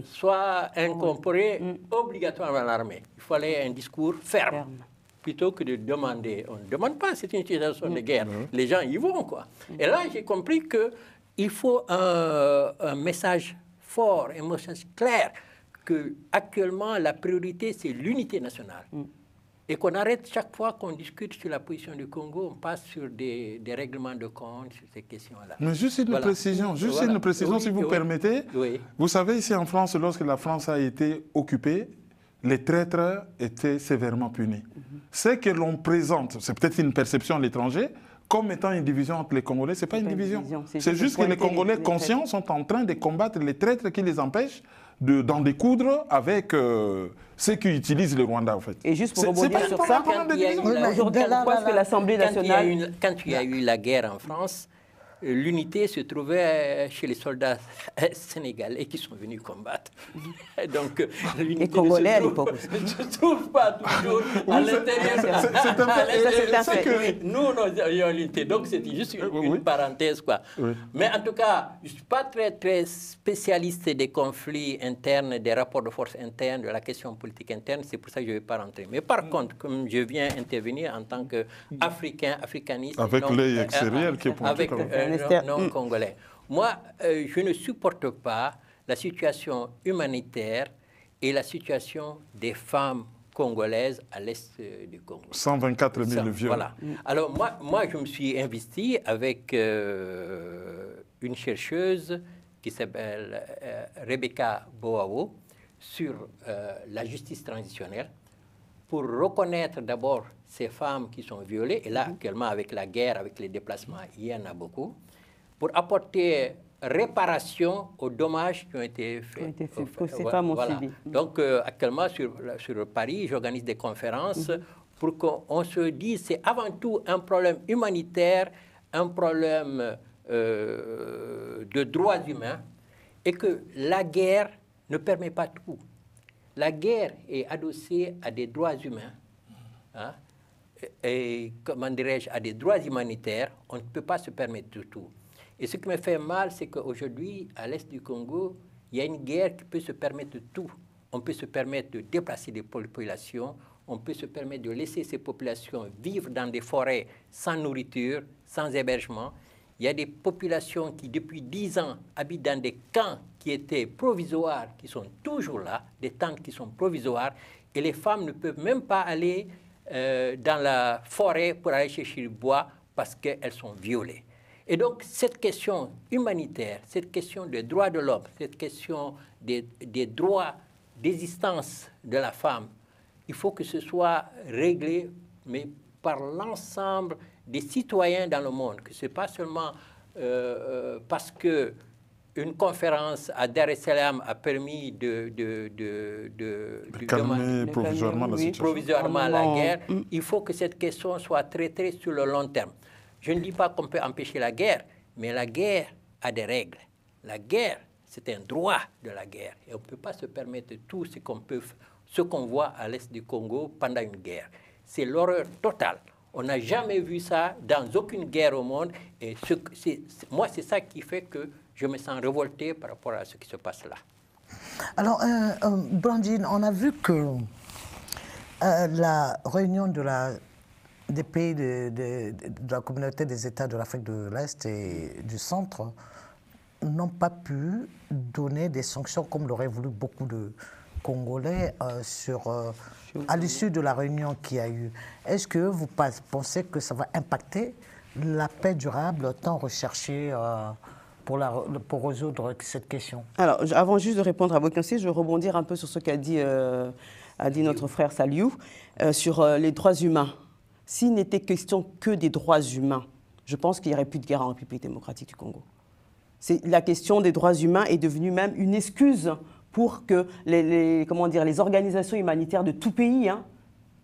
soient incorporés obligatoirement dans l'armée. Il fallait un discours ferme. plutôt que de demander. On ne demande pas, c'est une situation de guerre. Les gens y vont, quoi. Et là, j'ai compris qu'il faut un message fort, un message clair, qu'actuellement, la priorité, c'est l'unité nationale. Et qu'on arrête chaque fois qu'on discute sur la position du Congo, on passe sur des règlements de compte, sur ces questions-là. Mais juste une précision, si vous permettez. Oui. Vous savez, ici en France, lorsque la France a été occupée, les traîtres étaient sévèrement punis. Ce que l'on présente, c'est peut-être une perception à l'étranger, comme étant une division entre les Congolais, ce n'est pas une division. C'est juste que les Congolais conscients sont en train de combattre les traîtres qui les empêchent d'en découdre avec ceux qui utilisent le Rwanda, en fait. Et juste pour rebondir sur ça, aujourd'hui, pourquoi est-ce que l'Assemblée nationale... Quand il y a eu la guerre en France, l'unité se trouvait chez les soldats sénégalais qui sont venus combattre. Donc, l'unité Congolais à l'époque ne se trouve pas toujours à l'intérieur. C'est un fait. Nous, nous avions l'unité. Donc, c'était juste une parenthèse, quoi. Mais en tout cas, je ne suis pas très spécialiste des conflits internes, des rapports de force internes, de la question politique interne. C'est pour ça que je ne vais pas rentrer. Mais par contre, comme je viens intervenir en tant qu'Africain, africaniste... Avec l'œil extérieur qui est pointé comme non congolais. Moi, je ne supporte pas la situation humanitaire et la situation des femmes congolaises à l'est du Congo. 124 000 viols. Voilà. Alors, moi, je me suis investi avec une chercheuse qui s'appelle Rebecca Boao sur la justice transitionnelle pour reconnaître d'abord ces femmes qui sont violées. Et là, actuellement, avec la guerre, avec les déplacements, il y en a beaucoup. Pour apporter réparation aux dommages qui ont été faits. Que ces femmes ont subi. Donc, actuellement, sur Paris, j'organise des conférences pour qu'on se dise c'est avant tout un problème humanitaire, un problème de droits humains, et que la guerre ne permet pas tout. La guerre est adossée à des droits humains, hein, et, comment dirais-je, à des droits humanitaires. On ne peut pas se permettre de tout. Et ce qui me fait mal, c'est qu'aujourd'hui, à l'est du Congo, il y a une guerre qui peut se permettre de tout. On peut se permettre de déplacer des populations, on peut se permettre de laisser ces populations vivre dans des forêts sans nourriture, sans hébergement. Il y a des populations qui, depuis 10 ans, habitent dans des camps qui étaient provisoires, qui sont toujours là, des tentes qui sont provisoires, et les femmes ne peuvent même pas aller dans la forêt pour aller chercher du bois parce qu'elles sont violées. Et donc, cette question humanitaire, cette question des droits de l'homme, cette question des droits d'existence de la femme, il faut que ce soit réglé, mais par l'ensemble des citoyens dans le monde, que ce n'est pas seulement parce qu'une conférence à Dar es Salaam a permis de calmer provisoirement la guerre. Il faut que cette question soit traitée sur le long terme. Je ne dis pas qu'on peut empêcher la guerre, mais la guerre a des règles. La guerre, c'est un droit de la guerre. Et on ne peut pas se permettre tout ce qu'on voit à l'est du Congo pendant une guerre. C'est l'horreur totale. On n'a jamais vu ça dans aucune guerre au monde. Et moi, c'est ça qui fait que je me sens révolté par rapport à ce qui se passe là. Alors, Blandine, on a vu que la réunion des pays de la communauté des États de l'Afrique de l'Est et du Centre n'ont pas pu donner des sanctions comme l'auraient voulu beaucoup de Congolais à l'issue de la réunion qu'il y a eu. Est-ce que vous pensez que ça va impacter la paix durable tant recherchée pour résoudre cette question? Alors, avant juste de répondre à vos questions, je vais rebondir un peu sur ce qu'a dit notre frère Saliou sur les droits humains. S'il n'était question que des droits humains, je pense qu'il n'y aurait plus de guerre en République démocratique du Congo. La question des droits humains est devenue même une excuse pour que les organisations humanitaires de tout pays,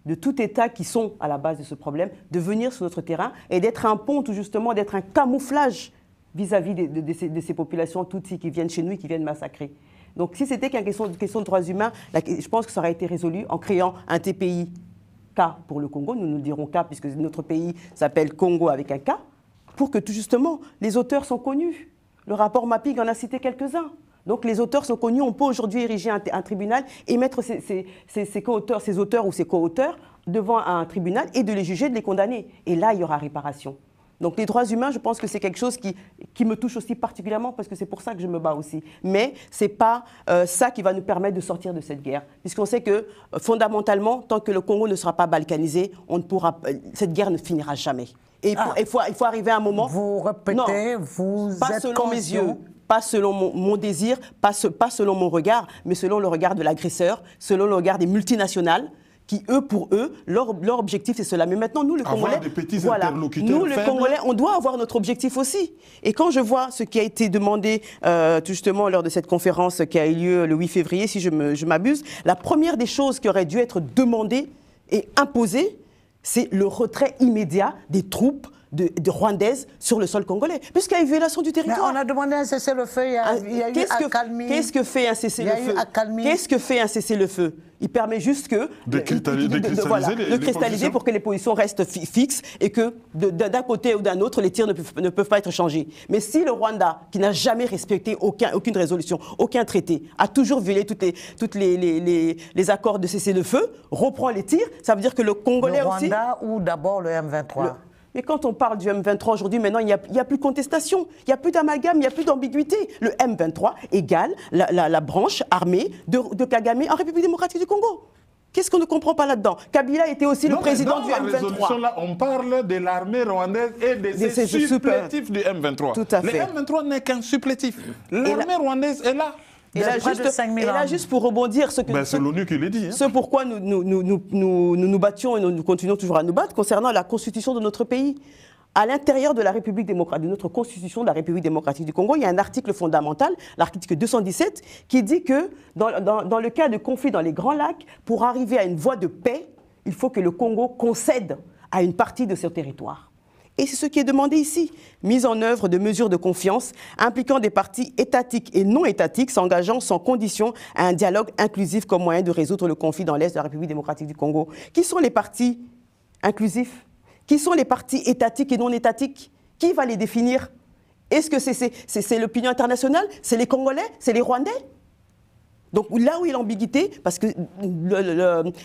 de tout État qui sont à la base de ce problème, de venir sur notre terrain et d'être un pont, tout justement, d'être un camouflage vis-à-vis de ces populations Tutsis qui viennent chez nous et qui viennent massacrer. Donc si c'était qu'une question de droits humains, je pense que ça aurait été résolu en créant un TPI. K pour le Congo, nous dirons K puisque notre pays s'appelle Congo avec un K, pour que tout justement les auteurs sont connus. Le rapport Mapping en a cité quelques-uns. Donc les auteurs sont connus, on peut aujourd'hui ériger un tribunal et mettre ses co-auteurs, ses auteurs ou ses co-auteurs devant un tribunal et de les juger, de les condamner. Et là, il y aura réparation. Donc les droits humains, je pense que c'est quelque chose qui me touche aussi particulièrement parce que c'est pour ça que je me bats aussi. Mais ce n'est pas ça qui va nous permettre de sortir de cette guerre. Puisqu'on sait que fondamentalement, tant que le Congo ne sera pas balkanisé, cette guerre ne finira jamais. Et il faut arriver à un moment... Vous répétez, vous pas êtes selon mes conscient. yeux, pas selon mon désir, pas selon mon regard, mais selon le regard de l'agresseur, selon le regard des multinationales, qui, pour eux, leur objectif, c'est cela. Mais maintenant, nous, les Congolais, des petits interlocuteurs nous, les Congolais, on doit avoir notre objectif aussi. Et quand je vois ce qui a été demandé, justement, lors de cette conférence qui a eu lieu le 8 février, si je m'abuse, la première des choses qui aurait dû être demandée et imposée, c'est le retrait immédiat des troupes de rwandaises sur le sol congolais, puisqu'il y a eu violation du territoire. Mais on a demandé un cessez-le-feu, il y a eu accalmie. Qu'est-ce que fait un cessez-le-feu? Qu'est-ce que fait un cessez-le-feu? Il permet juste de cristalliser pour que les positions restent fixes et que d'un côté ou d'un autre, les tirs ne peuvent pas être changés. Mais si le Rwanda, qui n'a jamais respecté aucune résolution, aucun traité, a toujours violé toutes les accords de cessez-le-feu, reprend les tirs, ça veut dire que le Congolais aussi... Le Rwanda ou d'abord le M23 Mais quand on parle du M23 aujourd'hui, maintenant, il n'y a plus de contestation, il n'y a plus d'amalgame, il n'y a plus d'ambiguïté. Le M23 égale la branche armée de Kagame en République démocratique du Congo. Qu'est-ce qu'on ne comprend pas là-dedans? Kabila était aussi le président du M23. Là, on parle de l'armée rwandaise et des supplétifs du M23. Tout à fait. Le M23 n'est qu'un supplétif. L'armée rwandaise est là. Et là, juste pour rebondir, c'est l'ONU qui l'a dit. Ce pourquoi nous battions et nous continuons toujours à nous battre concernant la constitution de notre pays. À l'intérieur de la République démocratique, de notre constitution de la République démocratique du Congo, il y a un article fondamental, l'article 217, qui dit que dans le cas de conflit dans les Grands Lacs, pour arriver à une voie de paix, il faut que le Congo concède à une partie de ce territoire. Et c'est ce qui est demandé ici. Mise en œuvre de mesures de confiance impliquant des parties étatiques et non étatiques s'engageant sans condition à un dialogue inclusif comme moyen de résoudre le conflit dans l'Est de la République démocratique du Congo. Qui sont les partis inclusifs? Qui sont les partis étatiques et non étatiques? Qui va les définir? Est-ce que c'est l'opinion internationale? C'est les Congolais? C'est les Rwandais? Donc là où il y a l'ambiguïté, parce que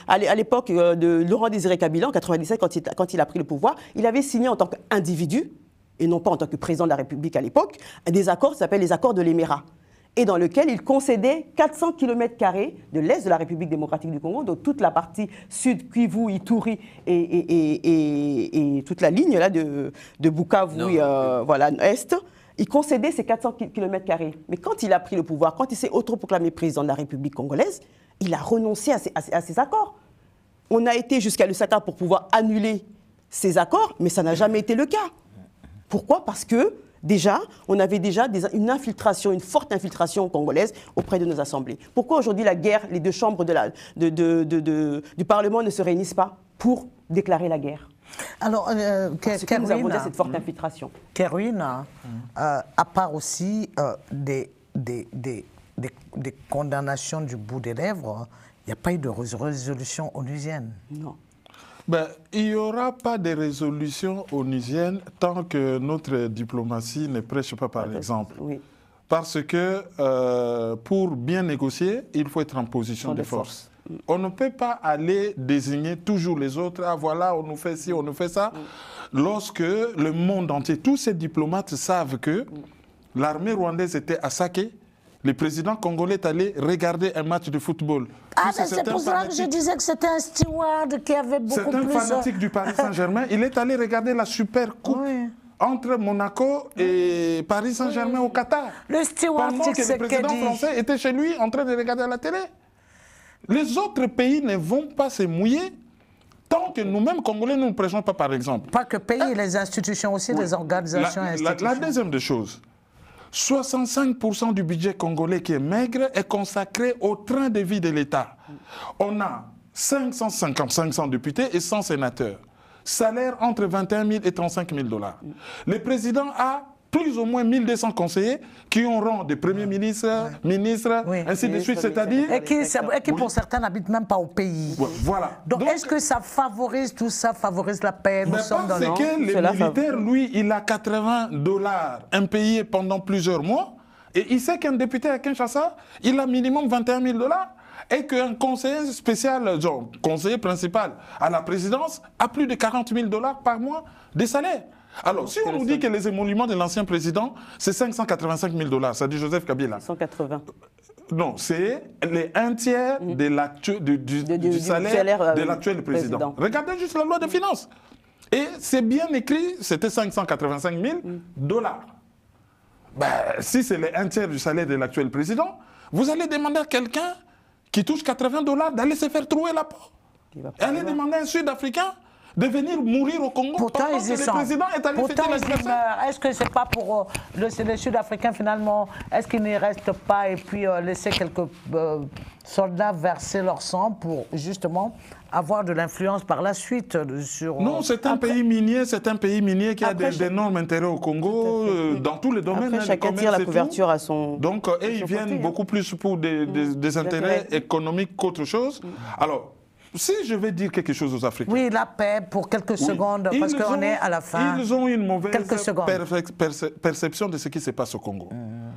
à l'époque de Laurent Désiré Kabila, en 1997, quand il a pris le pouvoir, il avait signé en tant qu'individu, et non pas en tant que président de la République à l'époque, des accords qui s'appellent les accords de l'Éméra, et dans lequel il concédait 400 km² de l'Est de la République démocratique du Congo, donc toute la partie sud, Kivu, Ituri et toute la ligne là, de Bukavu, voilà, Est. Il concédait ces 400 km². Mais quand il a pris le pouvoir, quand il s'est autoproclamé président de la République congolaise, il a renoncé à ces accords. On a été jusqu'à Lusaka pour pouvoir annuler ces accords, mais ça n'a jamais été le cas. Pourquoi? Parce que déjà, on avait déjà une infiltration, une forte infiltration congolaise auprès de nos assemblées. Pourquoi aujourd'hui la guerre, les deux chambres du Parlement ne se réunissent pas pour déclarer la guerre? Alors, nous avons déjà cette forte infiltration. Kerwin, à part aussi des condamnations du bout des lèvres, il n'y a pas eu de résolution onusienne. Non. Il n'y aura pas de résolution onusienne tant que notre diplomatie ne prêche pas par exemple. Oui. Parce que pour bien négocier, il faut être en position de force. On ne peut pas aller désigner toujours les autres. Ah voilà, on nous fait ci, on nous fait ça. Lorsque le monde entier, tous ces diplomates savent que l'armée rwandaise était à Saké, le président congolais est allé regarder un match de football. Ah, c'est pour ça que je disais que c'était un steward qui avait beaucoup plus... C'est un fanatique du Paris Saint-Germain. Il est allé regarder la super coupe entre Monaco et Paris Saint-Germain au Qatar. Le steward, pendant que le président français était chez lui en train de regarder à la télé. Les autres pays ne vont pas se mouiller tant que nous-mêmes, Congolais, nous ne prêchons pas, par exemple. Pas que pays, les institutions aussi, les organisations institutions. La deuxième des choses, 65% du budget congolais qui est maigre est consacré au train de vie de l'État. On a 500 députés et 100 sénateurs. Salaire entre 21 000 et 35 000 $. Le président a plus ou moins 1200 conseillers qui ont rang de premiers ministres, ministres, ainsi de suite, c'est-à-dire... Et qui pour certains n'habitent même pas au pays. Voilà. Donc est-ce que ça favorise, tout ça favorise la paix? Nous sommes dans que le militaire, lui, il a 80 $ impayés pendant plusieurs mois Et il sait qu'un député à Kinshasa, il a minimum 21 000 $, et qu'un conseiller spécial, genre conseiller principal à la présidence, a plus de 40 000 $ par mois de salaire. Alors, si on nous dit que les émoluments de l'ancien président, c'est 585 000 $, ça dit Joseph Kabila. 180. Non, c'est les 1/3 du salaire de l'actuel président. Regardez juste la loi de finances. Et c'est bien écrit, c'était 585 000 $. Ben, si c'est les 1/3 du salaire de l'actuel président, vous allez demander à quelqu'un qui touche 80 $ d'aller se faire trouer la peau. Allez demander à un Sud-Africain de venir mourir au Congo. Pourtant, pendant que le président est allé fêter l'anniversaire. Est-ce que c'est pas pour les Sud-Africains finalement, est-ce qu'ils ne restent pas et puis laisser quelques soldats verser leur sang pour justement avoir de l'influence par la suite sur... Non, c'est un pays minier, qui a d'énormes intérêts au Congo, dans tous les domaines. Après, chacun tire la couverture à son... Donc, ils viennent beaucoup plus pour des intérêts économiques qu'autre chose. Alors, si je vais dire quelque chose aux Africains... Oui, la paix pour quelques secondes, parce qu'on est à la fin. Ils ont une mauvaise perception de ce qui se passe au Congo.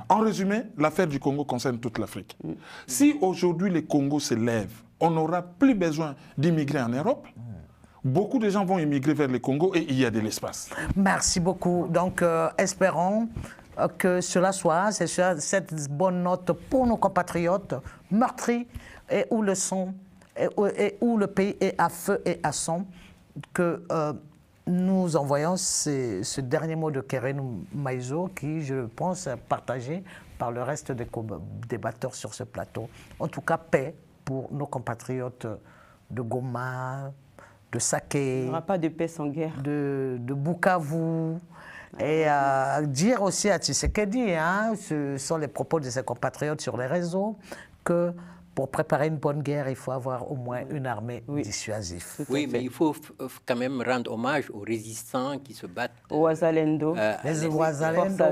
En résumé, l'affaire du Congo concerne toute l'Afrique. Si aujourd'hui le Congo se lève, on n'aura plus besoin d'immigrer en Europe. Beaucoup de gens vont immigrer vers le Congo et il y a de l'espace. Merci beaucoup. Donc, espérons que cela soit, c'est cette bonne note pour nos compatriotes meurtris et où le sang... Et où le pays est à feu et à sang, que nous envoyons ce dernier mot de Keren Maïzo qui, je pense, est partagé par le reste des débatteurs sur ce plateau. En tout cas, paix pour nos compatriotes de Goma, de Saké. Il n'y aura pas de paix sans guerre. De Bukavu. Et dire aussi à Tshisekedi, hein, ce sont les propos de ses compatriotes sur les réseaux, que pour préparer une bonne guerre, il faut avoir au moins une armée dissuasive. Oui, mais il faut quand même rendre hommage aux résistants qui se battent. Aux Ouazalendo. Les Ouazalendo,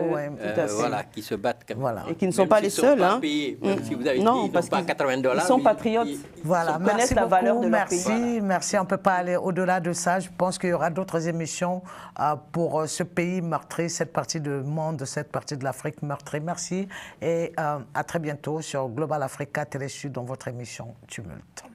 voilà, qui se battent quand même. Voilà. Et qui ne sont pas les seuls. Hein. Même si vous avez non, dit, parce pas 80 $. Ils sont patriotes. Voilà, Ils connaissent la valeur de leur pays. Voilà. Merci, on ne peut pas aller au-delà de ça. Je pense qu'il y aura d'autres émissions pour ce pays meurtri, cette partie du monde, cette partie de l'Afrique meurtrie. Merci et à très bientôt sur Global Africa Télé Sud dans votre émission Tumulte.